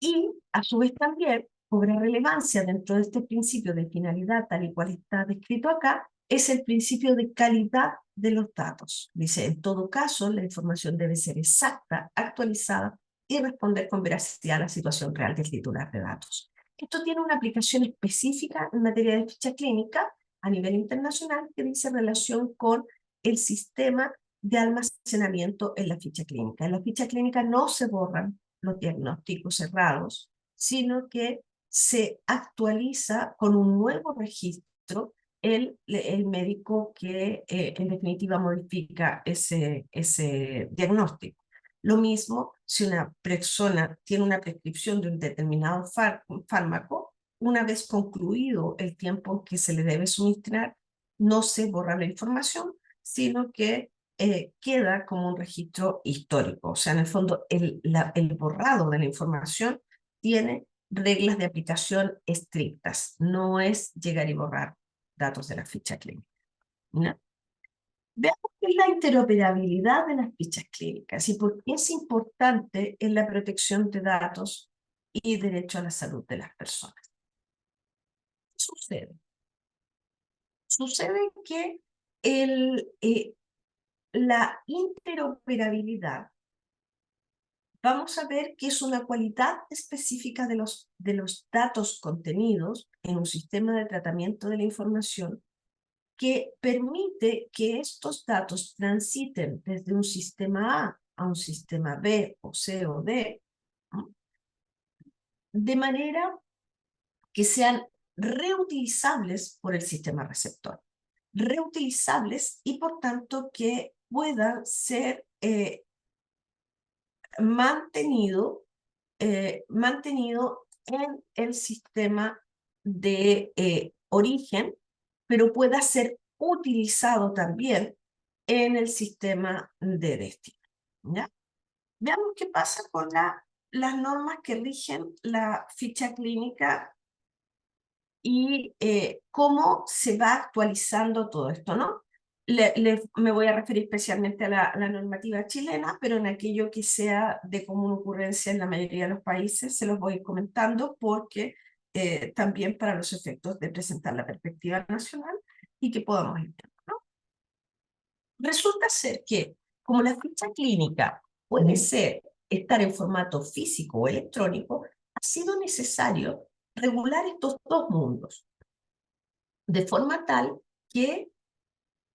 Y, a su vez, también cobra relevancia dentro de este principio de finalidad, tal y cual está descrito acá, es el principio de calidad de los datos. Dice, en todo caso, la información debe ser exacta, actualizada y responder con veracidad a la situación real del titular de datos. Esto tiene una aplicación específica en materia de ficha clínica a nivel internacional que dice relación con el sistema de almacenamiento en la ficha clínica. En la ficha clínica no se borran los diagnósticos cerrados, sino que se actualiza con un nuevo registro el médico que en definitiva modifica ese diagnóstico. Lo mismo si una persona tiene una prescripción de un determinado fármaco, una vez concluido el tiempo en que se le debe suministrar, no se borra la información, sino que queda como un registro histórico. O sea, en el fondo, el borrado de la información tiene reglas de aplicación estrictas. No es llegar y borrar datos de la ficha clínica, ¿no? Veamos qué es la interoperabilidad de las fichas clínicas y por qué es importante en la protección de datos y derecho a la salud de las personas. ¿Qué sucede? Sucede que la interoperabilidad, vamos a ver que es una cualidad específica de los datos contenidos en un sistema de tratamiento de la información que permite que estos datos transiten desde un sistema A un sistema B o C o D, ¿no? De manera que sean reutilizables por el sistema receptor. Reutilizables y por tanto que puedan ser mantenido en el sistema de origen, pero pueda ser utilizado también en el sistema de destino, ¿ya? Veamos qué pasa con las normas que rigen la ficha clínica y cómo se va actualizando todo esto, ¿no? Me voy a referir especialmente a la normativa chilena, pero en aquello que sea de común ocurrencia en la mayoría de los países se los voy a ir comentando porque también para los efectos de presentar la perspectiva nacional y que podamos entender, ¿no? Resulta ser que como la ficha clínica puede estar en formato físico o electrónico, ha sido necesario regular estos dos mundos, de forma tal que,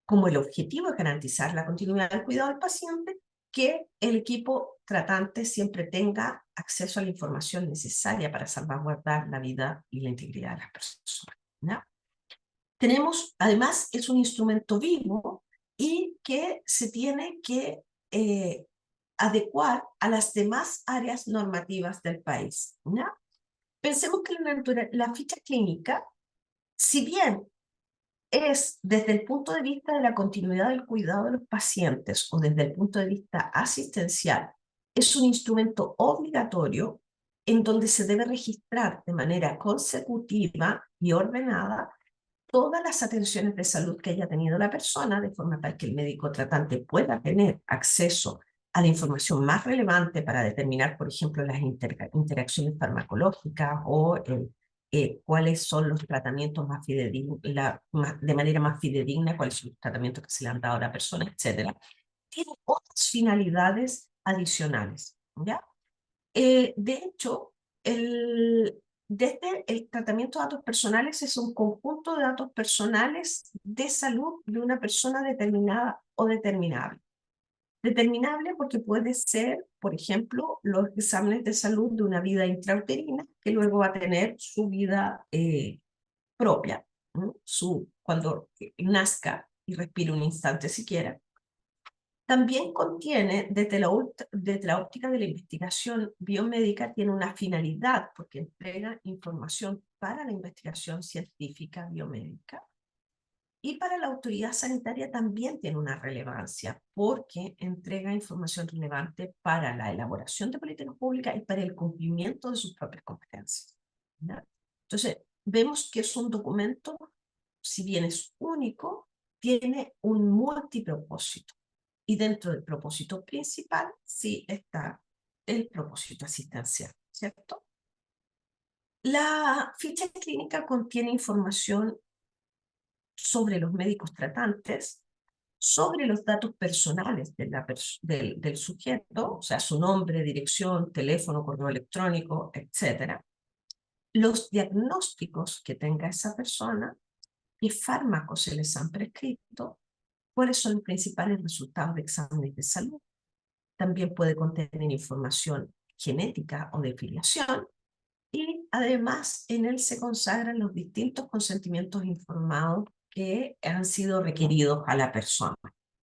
como el objetivo es garantizar la continuidad del cuidado del paciente, que el equipo tratante siempre tenga acceso a la información necesaria para salvaguardar la vida y la integridad de las personas, ¿no? Tenemos, además, es un instrumento vivo y que se tiene que adecuar a las demás áreas normativas del país, ¿no? Pensemos que la ficha clínica, si bien es desde el punto de vista de la continuidad del cuidado de los pacientes o desde el punto de vista asistencial, es un instrumento obligatorio en donde se debe registrar de manera consecutiva y ordenada todas las atenciones de salud que haya tenido la persona, de forma tal que el médico tratante pueda tener acceso a la información más relevante para determinar, por ejemplo, las interacciones farmacológicas o cuáles son los tratamientos más fidedignos, de manera más fidedigna, cuáles son los tratamientos que se le han dado a la persona, etc. Tiene otras finalidades adicionales, ¿ya? De hecho, desde el tratamiento de datos personales es un conjunto de datos personales de salud de una persona determinada o determinable. Determinable porque puede ser, por ejemplo, los exámenes de salud de una vida intrauterina que luego va a tener su vida propia, ¿no? Cuando nazca y respire un instante siquiera. También contiene, desde la óptica de la investigación biomédica, tiene una finalidad porque entrega información para la investigación científica biomédica. Y para la autoridad sanitaria también tiene una relevancia porque entrega información relevante para la elaboración de políticas públicas y para el cumplimiento de sus propias competencias, ¿no? Entonces, vemos que es un documento, si bien es único, tiene un multipropósito. Y dentro del propósito principal sí está el propósito asistencial, ¿cierto? La ficha clínica contiene información sobre los médicos tratantes, sobre los datos personales del sujeto, o sea, su nombre, dirección, teléfono, correo electrónico, etc. Los diagnósticos que tenga esa persona, qué fármacos se les han prescrito, cuáles son los principales resultados de exámenes de salud. También puede contener información genética o de filiación. Y además en él se consagran los distintos consentimientos informados que han sido requeridos a la persona,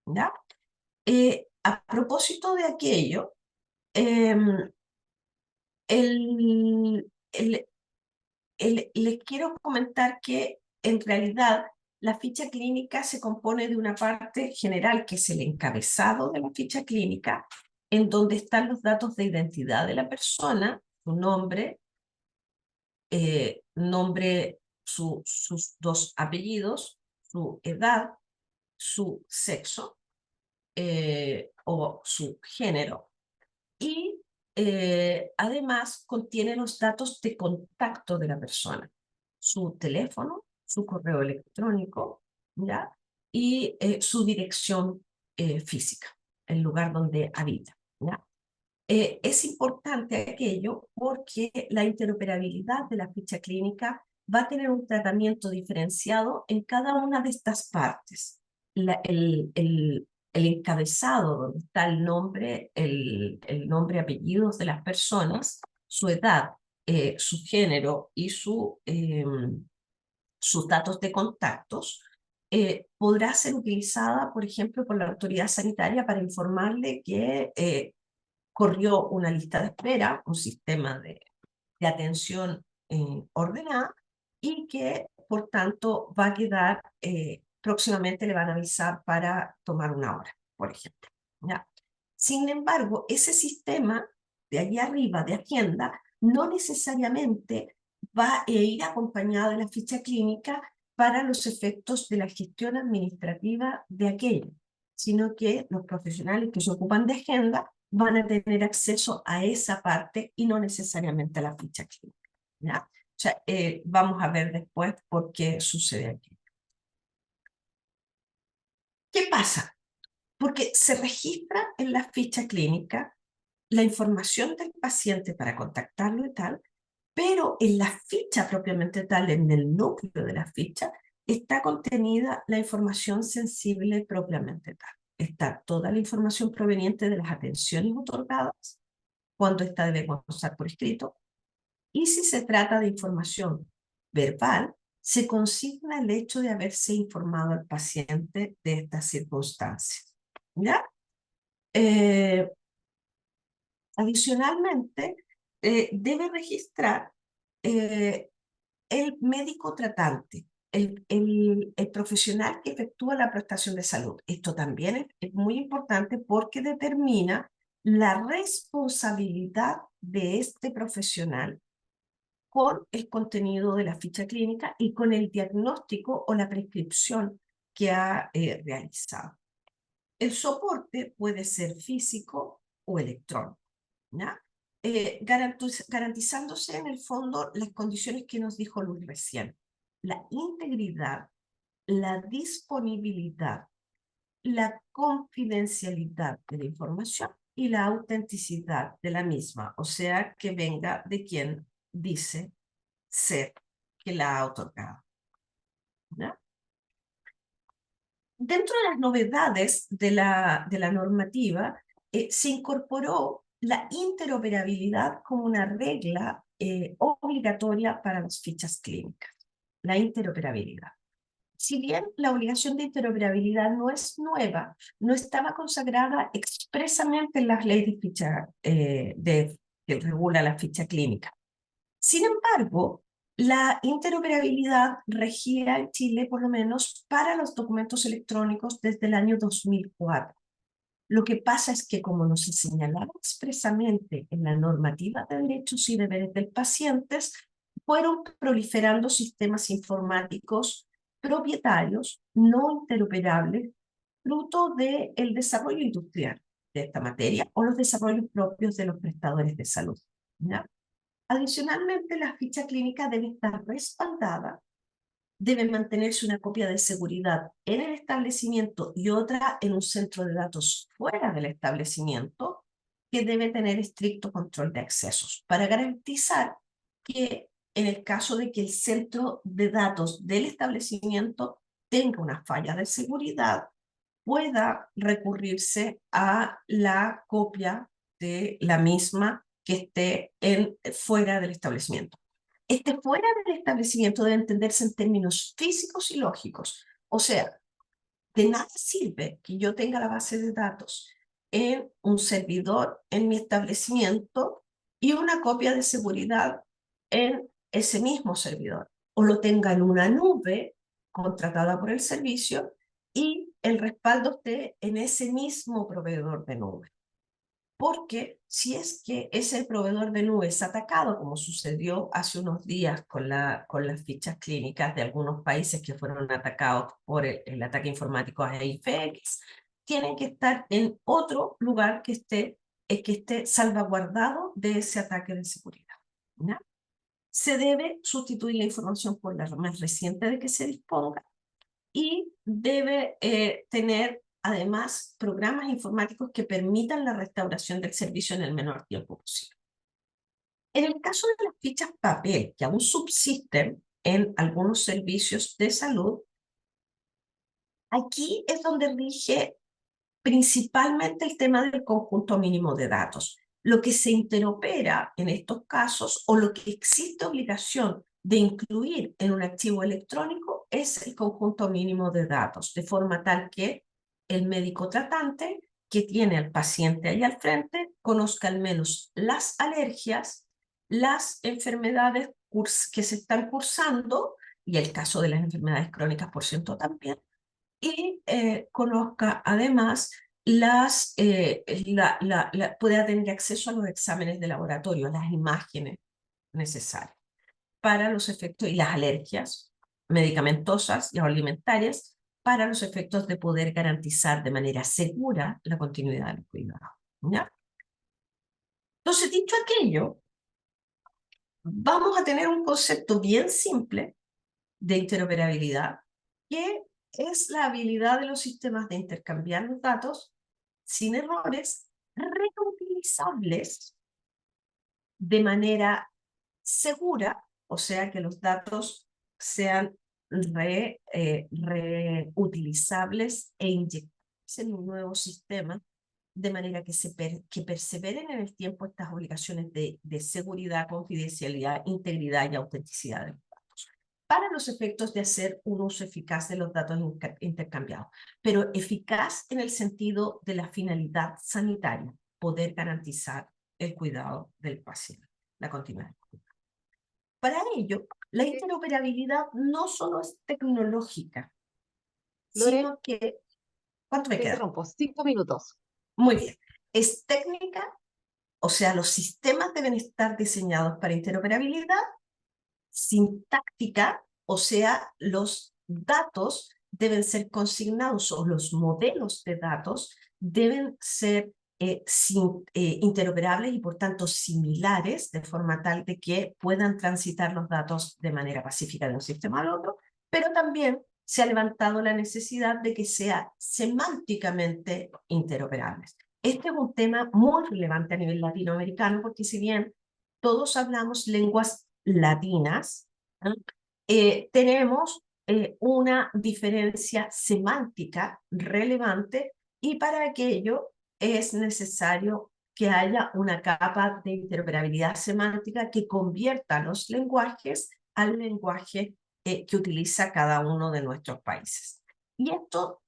¿ya? A propósito de aquello, el les quiero comentar que en realidad la ficha clínica se compone de una parte general que es el encabezado de la ficha clínica, en donde están los datos de identidad de la persona, su nombre, sus dos apellidos, su edad, su sexo o su género. Y además contiene los datos de contacto de la persona, su teléfono, su correo electrónico, ¿ya? Y su dirección física, el lugar donde habita, ¿ya? Es importante aquello porque la interoperabilidad de la ficha clínica va a tener un tratamiento diferenciado en cada una de estas partes. El encabezado, donde está el nombre, apellidos de las personas, su edad, su género y sus datos de contactos, podrá ser utilizada, por ejemplo, por la autoridad sanitaria para informarle que corrió una lista de espera, un sistema de atención ordenada, y que, por tanto, va a quedar, próximamente le van a avisar para tomar una hora, por ejemplo, ¿ya? Sin embargo, ese sistema de allí arriba de agenda no necesariamente va a ir acompañado de la ficha clínica para los efectos de la gestión administrativa de aquello, sino que los profesionales que se ocupan de agenda van a tener acceso a esa parte y no necesariamente a la ficha clínica, ¿ya? O sea, vamos a ver después por qué sucede aquí. ¿Qué pasa? Porque se registra en la ficha clínica la información del paciente para contactarlo y tal, pero en la ficha propiamente tal, en el núcleo de la ficha, está contenida la información sensible propiamente tal. Está toda la información proveniente de las atenciones otorgadas, cuando esta debe constar por escrito, y si se trata de información verbal, se consigna el hecho de haberse informado al paciente de estas circunstancias, ¿ya? Adicionalmente, debe registrar el médico tratante, el profesional que efectúa la prestación de salud. Esto también es muy importante porque determina la responsabilidad de este profesional con el contenido de la ficha clínica y con el diagnóstico o la prescripción que ha realizado. El soporte puede ser físico o electrónico, ¿ya? Garantizándose en el fondo las condiciones que nos dijo Luis recién: la integridad, la disponibilidad, la confidencialidad de la información y la autenticidad de la misma, o sea, que venga de quien dice ser que la ha otorgado, ¿ya? Dentro de las novedades de la normativa, se incorporó la interoperabilidad como una regla obligatoria para las fichas clínicas. La interoperabilidad. Si bien la obligación de interoperabilidad no es nueva, no estaba consagrada expresamente en las leyes de ficha, que regula la ficha clínica. Sin embargo, la interoperabilidad regía en Chile, por lo menos, para los documentos electrónicos desde el año 2004. Lo que pasa es que, como nos señalaba expresamente en la normativa de derechos y deberes del paciente, fueron proliferando sistemas informáticos propietarios no interoperables, fruto del desarrollo industrial de esta materia o los desarrollos propios de los prestadores de salud, ¿ya? Adicionalmente, la ficha clínica debe estar respaldada, debe mantenerse una copia de seguridad en el establecimiento y otra en un centro de datos fuera del establecimiento, que debe tener estricto control de accesos para garantizar que, en el caso de que el centro de datos del establecimiento tenga una falla de seguridad, pueda recurrirse a la copia de la misma que esté fuera del establecimiento. Fuera del establecimiento debe entenderse en términos físicos y lógicos. O sea, de nada sirve que yo tenga la base de datos en un servidor en mi establecimiento y una copia de seguridad en ese mismo servidor, o lo tenga en una nube contratada por el servicio y el respaldo esté en ese mismo proveedor de nube. Porque si es que ese proveedor de nube es atacado, como sucedió hace unos días con las fichas clínicas de algunos países que fueron atacados por el ataque informático a IFX, tienen que estar en otro lugar que esté salvaguardado de ese ataque de seguridad, ¿no? Se debe sustituir la información por la más reciente de que se disponga y debe tener además programas informáticos que permitan la restauración del servicio en el menor tiempo posible. En el caso de las fichas papel, que aún subsisten en algunos servicios de salud, aquí es donde rige principalmente el tema del conjunto mínimo de datos. Lo que se interopera en estos casos o lo que existe obligación de incluir en un archivo electrónico es el conjunto mínimo de datos, de forma tal que el médico tratante que tiene al paciente ahí al frente conozca al menos las alergias, las enfermedades que se están cursando, y el caso de las enfermedades crónicas, por cierto, también, y conozca además pueda tener acceso a los exámenes de laboratorio, a las imágenes necesarias para los efectos y las alergias medicamentosas y alimentarias para los efectos de poder garantizar de manera segura la continuidad del cuidado, ¿ya? Entonces, dicho aquello, vamos a tener un concepto bien simple de interoperabilidad, que es la habilidad de los sistemas de intercambiar los datos sin errores, reutilizables de manera segura, o sea que los datos sean reutilizables e inyectables en un nuevo sistema, de manera que perseveren en el tiempo estas obligaciones de seguridad, confidencialidad, integridad y autenticidad de los datos, para los efectos de hacer un uso eficaz de los datos intercambiados, pero eficaz en el sentido de la finalidad sanitaria, poder garantizar el cuidado del paciente, la continuidad del cuidado. Para ello, la interoperabilidad no solo es tecnológica, Lore, sino que... ¿Cuánto me te queda? interrumpo, 5 minutos. Muy bien. Es técnica, o sea, los sistemas deben estar diseñados para interoperabilidad, sintáctica, o sea, los datos deben ser consignados o los modelos de datos deben ser interoperables y por tanto similares, de forma tal de que puedan transitar los datos de manera pacífica de un sistema al otro, pero también se ha levantado la necesidad de que sea semánticamente interoperables. Este es un tema muy relevante a nivel latinoamericano, porque si bien todos hablamos lenguas latinas, tenemos una diferencia semántica relevante, y para aquello es necesario que haya una capa de interoperabilidad semántica que convierta los lenguajes al lenguaje que utiliza cada uno de nuestros países. Y esto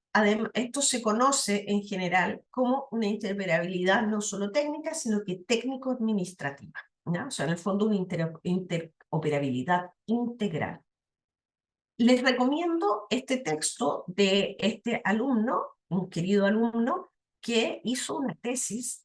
se conoce en general como una interoperabilidad no solo técnica, sino que técnico-administrativa, ¿no? O sea, en el fondo una interoperabilidad integral. Les recomiendo este texto de este alumno, un querido alumno, que hizo una tesis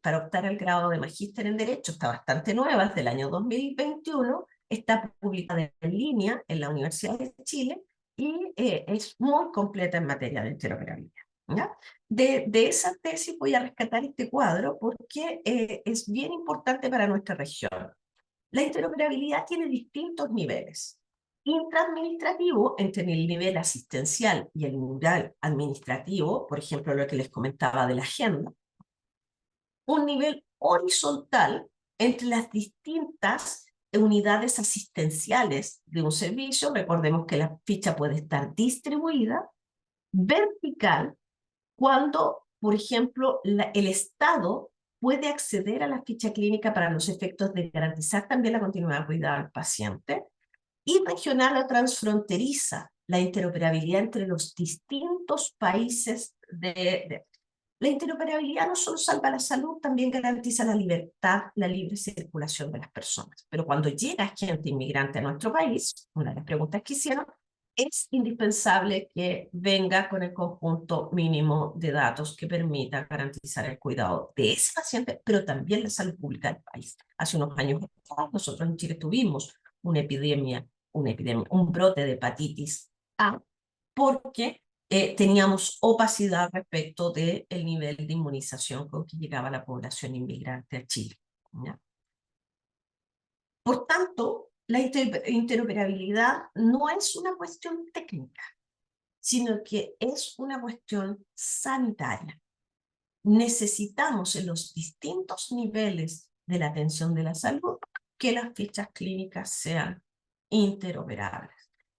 para optar al grado de magíster en Derecho. Está bastante nueva, es del año 2021, está publicada en línea en la Universidad de Chile y es muy completa en materia de interoperabilidad, ¿ya? De esa tesis voy a rescatar este cuadro porque es bien importante para nuestra región. La interoperabilidad tiene distintos niveles. Intraadministrativo, entre el nivel asistencial y el nivel administrativo, por ejemplo, lo que les comentaba de la agenda. Un nivel horizontal entre las distintas unidades asistenciales de un servicio. Recordemos que la ficha puede estar distribuida. Vertical, cuando, por ejemplo, el Estado puede acceder a la ficha clínica para los efectos de garantizar también la continuidad de cuidado del paciente. Y regional o transfronteriza, la interoperabilidad entre los distintos países La interoperabilidad no solo salva la salud, también garantiza la libertad, la libre circulación de las personas. Pero cuando llega gente inmigrante a nuestro país, una de las preguntas que hicieron, es indispensable que venga con el conjunto mínimo de datos que permita garantizar el cuidado de ese paciente, pero también la salud pública del país. Hace unos años nosotros en Chile tuvimos un brote de hepatitis A, porque teníamos opacidad respecto del nivel de inmunización con que llegaba la población inmigrante a Chile, ¿ya? Por tanto, la interoperabilidad no es una cuestión técnica, sino que es una cuestión sanitaria. Necesitamos en los distintos niveles de la atención de la salud que las fichas clínicas sean interoperables.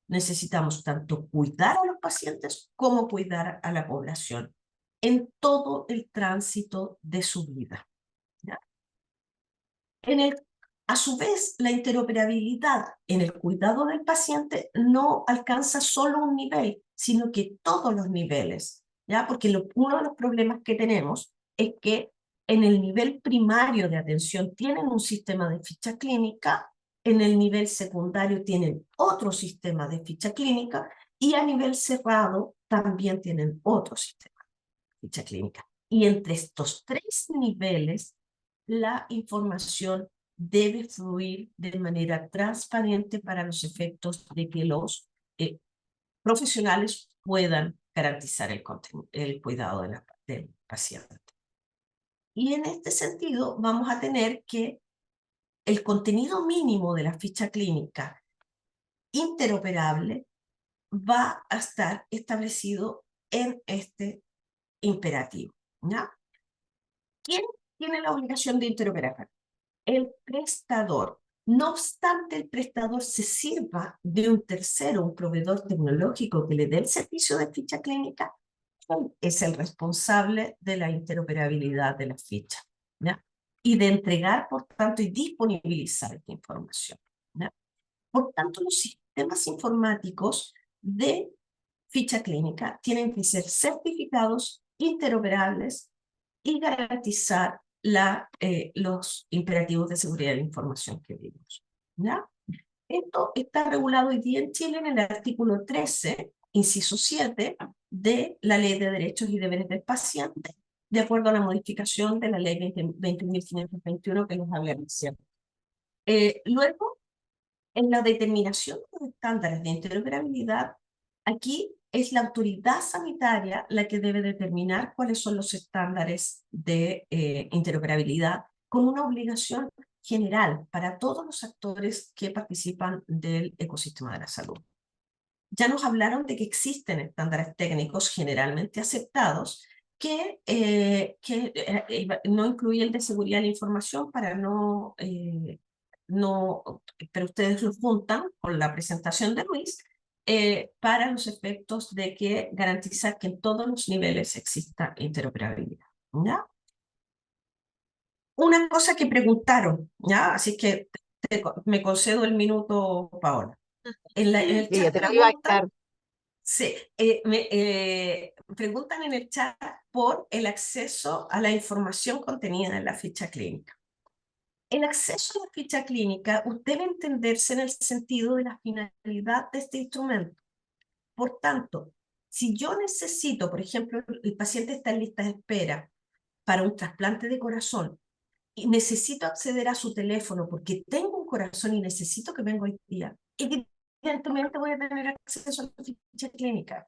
Necesitamos tanto cuidar a los pacientes como cuidar a la población en todo el tránsito de su vida, ¿ya? A su vez, la interoperabilidad en el cuidado del paciente no alcanza solo un nivel, sino que todos los niveles, ¿ya? Porque uno de los problemas que tenemos es que en el nivel primario de atención tienen un sistema de ficha clínica, en el nivel secundario tienen otro sistema de ficha clínica y a nivel cerrado también tienen otro sistema de ficha clínica. Y entre estos tres niveles, la información debe fluir de manera transparente para los efectos de que los profesionales puedan garantizar el cuidado del paciente. Y en este sentido vamos a tener que el contenido mínimo de la ficha clínica interoperable va a estar establecido en este imperativo, ¿ya? ¿Quién tiene la obligación de interoperar? El prestador. No obstante, el prestador se sirva de un tercero, un proveedor tecnológico que le dé el servicio de ficha clínica, él es el responsable de la interoperabilidad de la ficha, ¿ya? Y de entregar, por tanto, y disponibilizar esta información, ¿ya? Por tanto, los sistemas informáticos de ficha clínica tienen que ser certificados, interoperables y garantizar los imperativos de seguridad de la información que vimos, ¿ya? Esto está regulado hoy día en Chile en el artículo 13, inciso 7, de la Ley de Derechos y Deberes del Paciente, de acuerdo a la modificación de la Ley 20.521 que les hablé recién. Luego, en la determinación de los estándares de interoperabilidad, aquí es la autoridad sanitaria la que debe determinar cuáles son los estándares de interoperabilidad, con una obligación general para todos los actores que participan del ecosistema de la salud. Ya nos hablaron de que existen estándares técnicos generalmente aceptados que no incluye el de seguridad de la información para pero ustedes los juntan con la presentación de Luis para los efectos de que garantizar que en todos los niveles exista interoperabilidad, ¿ya? Una cosa que preguntaron, ¿ya? Así que me concedo el minuto, Paola. En el Sí, chat te lo iba a preguntan, quitar. sí, preguntan en el chat por el acceso a la información contenida en la ficha clínica. El acceso a la ficha clínica debe entenderse en el sentido de la finalidad de este instrumento. Por tanto, si yo necesito, por ejemplo, el paciente está en lista de espera para un trasplante de corazón y necesito acceder a su teléfono porque tengo un corazón y necesito que venga hoy día, evidentemente voy a tener acceso a la ficha clínica.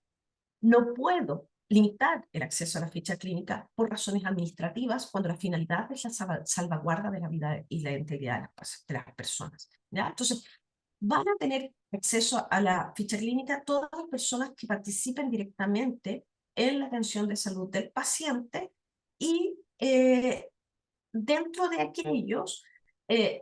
No puedo limitar el acceso a la ficha clínica por razones administrativas cuando la finalidad es la salvaguarda de la vida y la integridad de las personas, ¿ya? Entonces, van a tener acceso a la ficha clínica todas las personas que participen directamente en la atención de salud del paciente y dentro de aquellos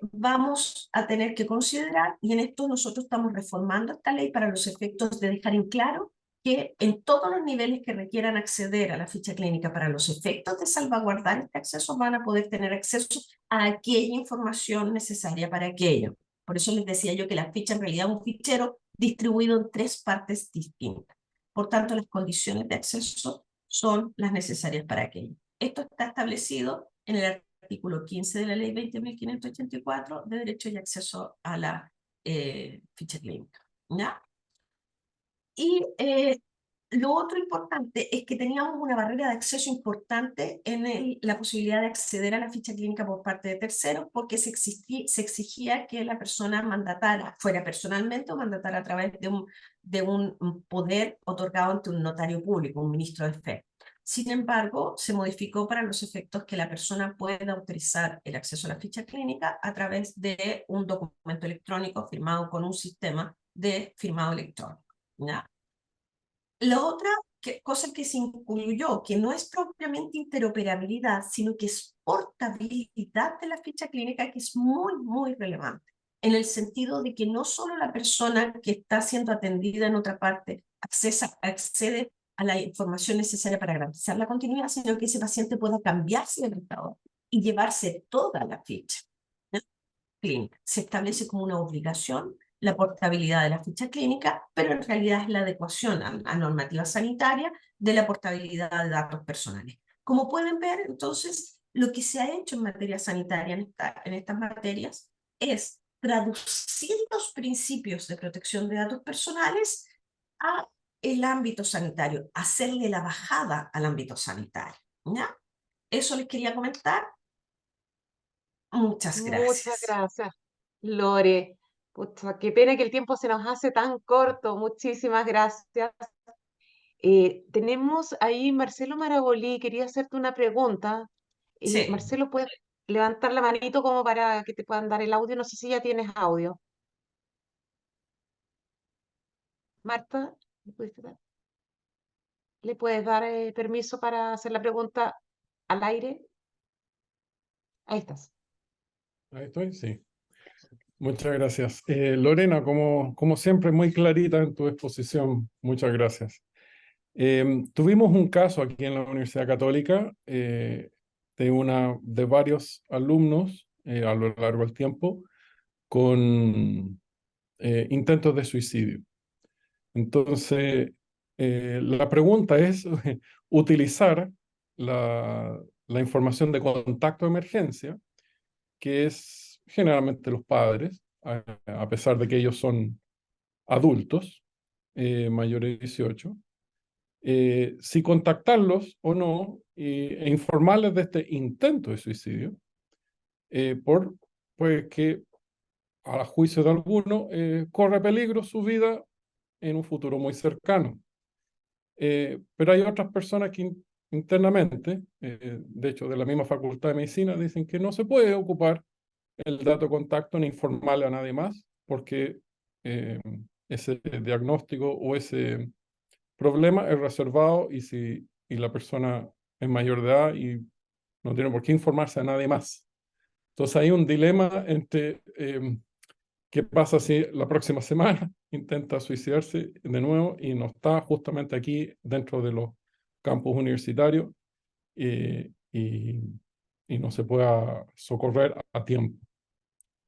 vamos a tener que considerar, y en esto nosotros estamos reformando esta ley para los efectos de dejar en claro que en todos los niveles que requieran acceder a la ficha clínica para los efectos de salvaguardar este acceso van a poder tener acceso a aquella información necesaria para aquello. Por eso les decía yo que la ficha en realidad es un fichero distribuido en tres partes distintas. Por tanto, las condiciones de acceso son las necesarias para aquello. Esto está establecido en el artículo 15 de la Ley 20.584 de derecho y acceso a la ficha clínica, ¿ya? Y lo otro importante es que teníamos una barrera de acceso importante en la posibilidad de acceder a la ficha clínica por parte de terceros, porque se exigía que la persona mandatara, fuera personalmente o mandatara a través de un poder otorgado ante un notario público, un ministro de fe. Sin embargo, se modificó para los efectos que la persona pueda autorizar el acceso a la ficha clínica a través de un documento electrónico firmado con un sistema de firmado electrónico, ¿ya? La otra cosa que se incluyó, que no es propiamente interoperabilidad, sino que es portabilidad de la ficha clínica, que es muy, muy relevante, en el sentido de que no solo la persona que está siendo atendida en otra parte accede a la información necesaria para garantizar la continuidad, sino que ese paciente pueda cambiarse de prestador y llevarse toda la ficha clínica. Se establece como una obligación la portabilidad de la ficha clínica, pero en realidad es la adecuación a normativa sanitaria de la portabilidad de datos personales. Como pueden ver, entonces, lo que se ha hecho en materia sanitaria en estas materias es traducir los principios de protección de datos personales a el ámbito sanitario, hacerle la bajada al ámbito sanitario, ¿ya? Eso les quería comentar. Muchas Muchas gracias. gracias, Lore. Pucha, qué pena que el tiempo se nos hace tan corto. Muchísimas gracias. Tenemos ahí Marcelo Maragolí, quería hacerte una pregunta. Sí. Marcelo, ¿puedes levantar la manito como para que te puedan dar el audio? No sé si ya tienes audio. Marta, ¿le puedes dar permiso para hacer la pregunta al aire? Ahí estás. Ahí estoy, sí. Muchas gracias. Lorena, como siempre, muy clarita en tu exposición. Muchas gracias. Tuvimos un caso aquí en la Universidad Católica de varios alumnos a lo largo del tiempo con intentos de suicidio. Entonces, la pregunta es utilizar la información de contacto de emergencia, que es generalmente los padres, a pesar de que ellos son adultos, mayores de 18, si contactarlos o no e informarles de este intento de suicidio, pues que a juicio de alguno corre peligro su vida en un futuro muy cercano. Pero hay otras personas que internamente, de hecho de la misma Facultad de Medicina, dicen que no se puede ocupar el dato de contacto ni informarle a nadie más, porque ese diagnóstico o ese problema es reservado y la persona es mayor de edad y no tiene por qué informarse a nadie más. Entonces hay un dilema entre qué pasa si la próxima semana intenta suicidarse de nuevo y no está justamente aquí dentro de los campus universitarios y no se pueda socorrer a tiempo.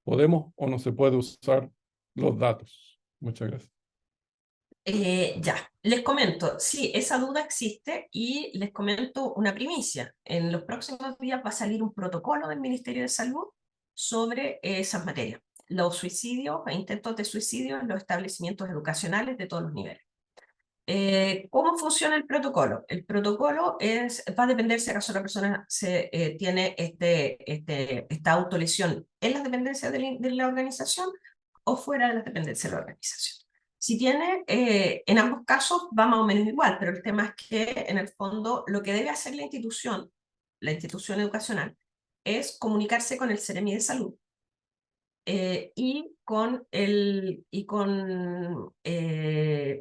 ¿Podemos o no se puede usar los datos? Muchas gracias. Ya, les comento, sí, esa duda existe y les comento una primicia. En los próximos días va a salir un protocolo del Ministerio de Salud sobre esas materias, los suicidios e intentos de suicidio en los establecimientos educacionales de todos los niveles. ¿Cómo funciona el protocolo? El protocolo va a depender si acaso la persona tiene esta autolesión en las dependencias de la organización o fuera de las dependencias de la organización. Si tiene, en ambos casos va más o menos igual, pero el tema es que en el fondo lo que debe hacer la institución educacional, es comunicarse con el Seremi de Salud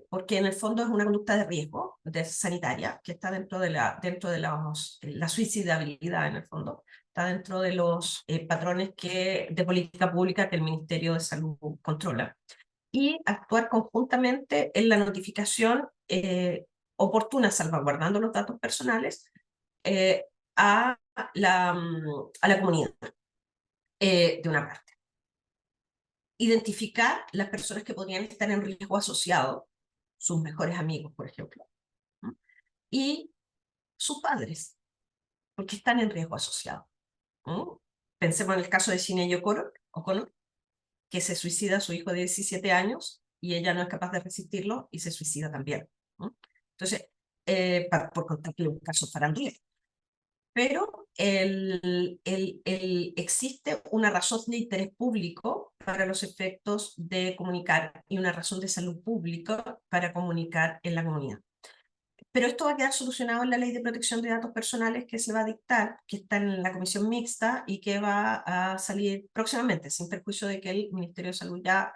porque en el fondo es una conducta de riesgo sanitaria que está dentro de la suicidabilidad en el fondo, está dentro de los patrones de política pública que el Ministerio de Salud controla, y actuar conjuntamente en la notificación oportuna, salvaguardando los datos personales, a la comunidad de una parte. Identificar las personas que podrían estar en riesgo asociado, sus mejores amigos, por ejemplo, y sus padres. porque están en riesgo asociado. Pensemos en el caso de Sinead O'Connor, que se suicida a su hijo de 17 años y ella no es capaz de resistirlo y se suicida también. Entonces, por contarle un caso farandules. Pero existe una razón de interés público para los efectos de comunicar y una razón de salud pública para comunicar en la comunidad. Pero esto va a quedar solucionado en la Ley de Protección de Datos Personales que se va a dictar, que está en la comisión mixta y que va a salir próximamente, sin perjuicio de que el Ministerio de Salud ya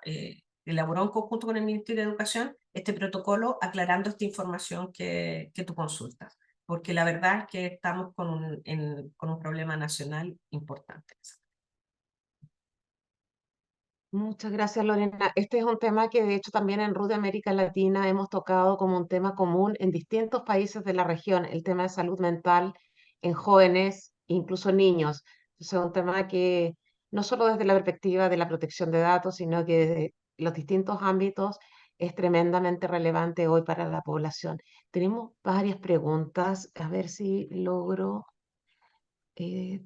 elaboró en conjunto con el Ministerio de Educación este protocolo aclarando esta información que tú consultas. Porque la verdad es que estamos con un problema nacional importante. Muchas gracias, Lorena. Este es un tema que de hecho también en RUD de América Latina hemos tocado como un tema común en distintos países de la región, el tema de salud mental en jóvenes, incluso niños. Es un tema que no solo desde la perspectiva de la protección de datos, sino que desde los distintos ámbitos es tremendamente relevante hoy para la población. Tenemos varias preguntas, a ver si logro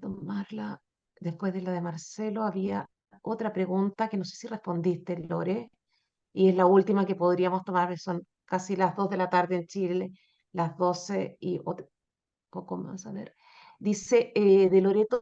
tomarla. Después de la de Marcelo había otra pregunta que no sé si respondiste, Lore, y es la última que podríamos tomar, que son casi las 2 de la tarde en Chile, las 12 y poco más, a ver. Dice de Loreto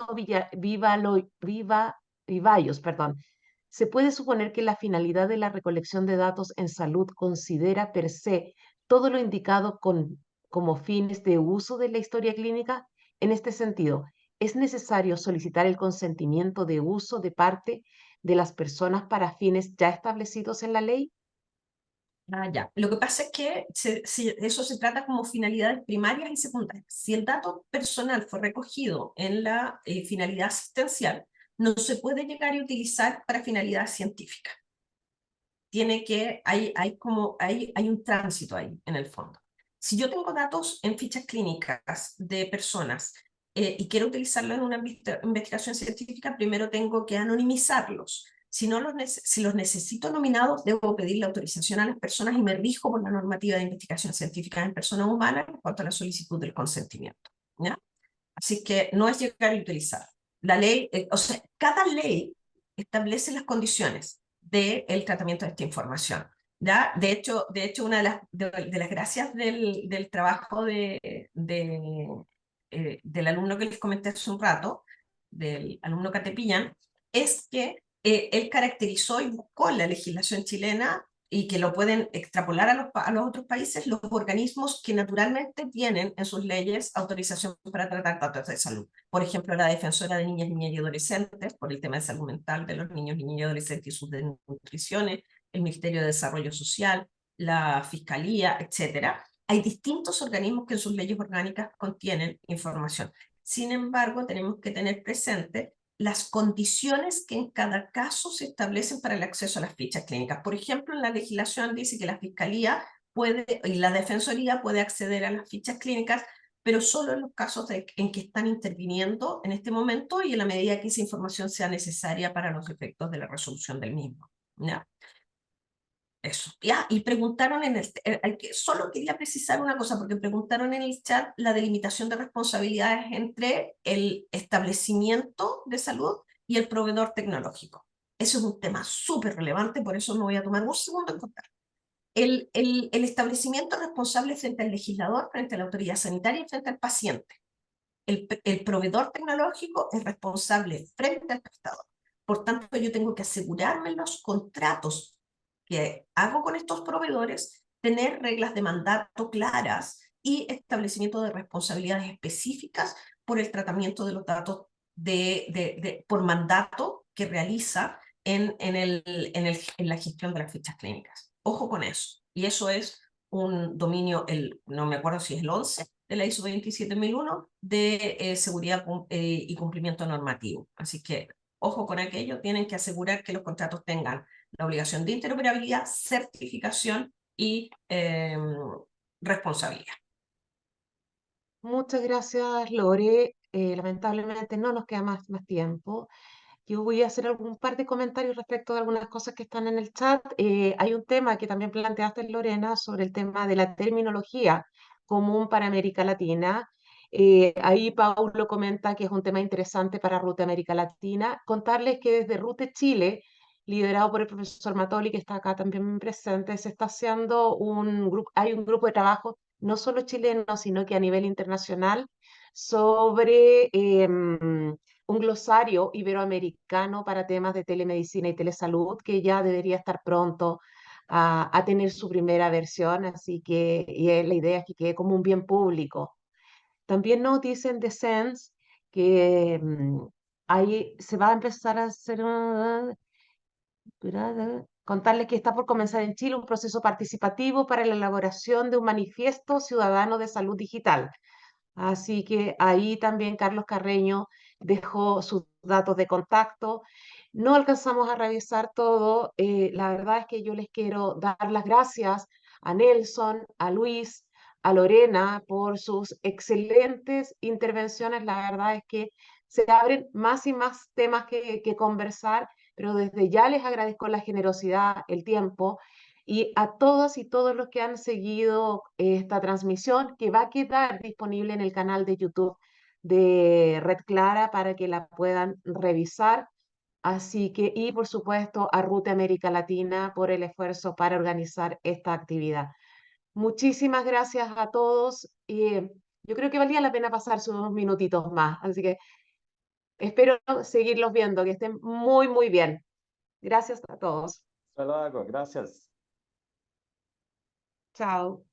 Vivallos, perdón. ¿Se puede suponer que la finalidad de la recolección de datos en salud considera per se todo lo indicado como fines de uso de la historia clínica? En este sentido, ¿es necesario solicitar el consentimiento de uso de parte de las personas para fines ya establecidos en la ley? Ya. Lo que pasa es que eso se trata como finalidades primarias y secundarias. Si el dato personal fue recogido en la finalidad asistencial, no se puede llegar a utilizar para finalidad científica. Hay un tránsito ahí en el fondo. Si yo tengo datos en fichas clínicas de personas y quiero utilizarlos en una investigación científica, primero tengo que anonimizarlos. Si los necesito nominados, debo pedir la autorización a las personas y me rijo por la normativa de investigación científica en personas humanas en cuanto a la solicitud del consentimiento. ¿Ya? Así que no es llegar a utilizar. La ley, o sea, cada ley establece las condiciones del tratamiento de esta información. ¿Ya? De hecho, una de las gracias del trabajo del alumno que les comenté hace un rato, del alumno Catepillán, es que él caracterizó y buscó en la legislación chilena y que lo pueden extrapolar a los otros países, los organismos que naturalmente tienen en sus leyes autorización para tratar datos de salud. Por ejemplo, la Defensora de Niñas, Niñas y Adolescentes, por el tema de salud mental de los niños, niñas y adolescentes y sus desnutriciones, el Ministerio de Desarrollo Social, la Fiscalía, etcétera. Hay distintos organismos que en sus leyes orgánicas contienen información. Sin embargo, tenemos que tener presente las condiciones que en cada caso se establecen para el acceso a las fichas clínicas. Por ejemplo, en la legislación dice que la Fiscalía y la Defensoría puede acceder a las fichas clínicas, pero solo en los casos en que están interviniendo en este momento y en la medida que esa información sea necesaria para los efectos de la resolución del mismo. ¿Ya? Eso. Y preguntaron solo quería precisar una cosa, porque preguntaron en el chat la delimitación de responsabilidades entre el establecimiento de salud y el proveedor tecnológico. Eso es un tema súper relevante, por eso me voy a tomar un segundo en contar. El establecimiento responsable frente al legislador, frente a la autoridad sanitaria y frente al paciente. El proveedor tecnológico es responsable frente al prestador. Por tanto, yo tengo que asegurarme en los contratos que hago con estos proveedores, tener reglas de mandato claras y establecimiento de responsabilidades específicas por el tratamiento de los datos por mandato que realiza en la gestión de las fichas clínicas. Ojo con eso. Y eso es un dominio, no me acuerdo si es el 11 de la ISO 27001 de seguridad y cumplimiento normativo. Así que ojo con aquello, tienen que asegurar que los contratos tengan la obligación de interoperabilidad, certificación y responsabilidad. Muchas gracias, Lore. Lamentablemente no nos queda más tiempo. Yo voy a hacer un par de comentarios respecto de algunas cosas que están en el chat. Hay un tema que también planteaste, Lorena, sobre el tema de la terminología común para América Latina. Ahí Paulo comenta que es un tema interesante para Rute América Latina. Contarles que desde Rute Chile, liderado por el profesor Matoli, que está acá también presente, se está haciendo un grupo, hay un grupo de trabajo, no solo chileno, sino que a nivel internacional, sobre un glosario iberoamericano para temas de telemedicina y telesalud, que ya debería estar pronto a tener su primera versión, así que la idea es que quede como un bien público. También nos dicen de Sense que ahí se va a empezar a hacer contarles que está por comenzar en Chile un proceso participativo para la elaboración de un manifiesto ciudadano de salud digital. Así que ahí también Carlos Carreño dejó sus datos de contacto. No alcanzamos a revisar todo. La verdad es que yo les quiero dar las gracias a Nelson, a Luis, a Lorena por sus excelentes intervenciones. La verdad es que se abren más y más temas que conversar, pero desde ya les agradezco la generosidad, el tiempo y a todas y todos los que han seguido esta transmisión, que va a quedar disponible en el canal de YouTube de Red Clara para que la puedan revisar. Así que, y por supuesto, a Rute América Latina por el esfuerzo para organizar esta actividad. Muchísimas gracias a todos y yo creo que valía la pena pasarse unos minutitos más. Así que espero seguirlos viendo, que estén muy, muy bien. Gracias a todos. Hasta luego, gracias. Chao.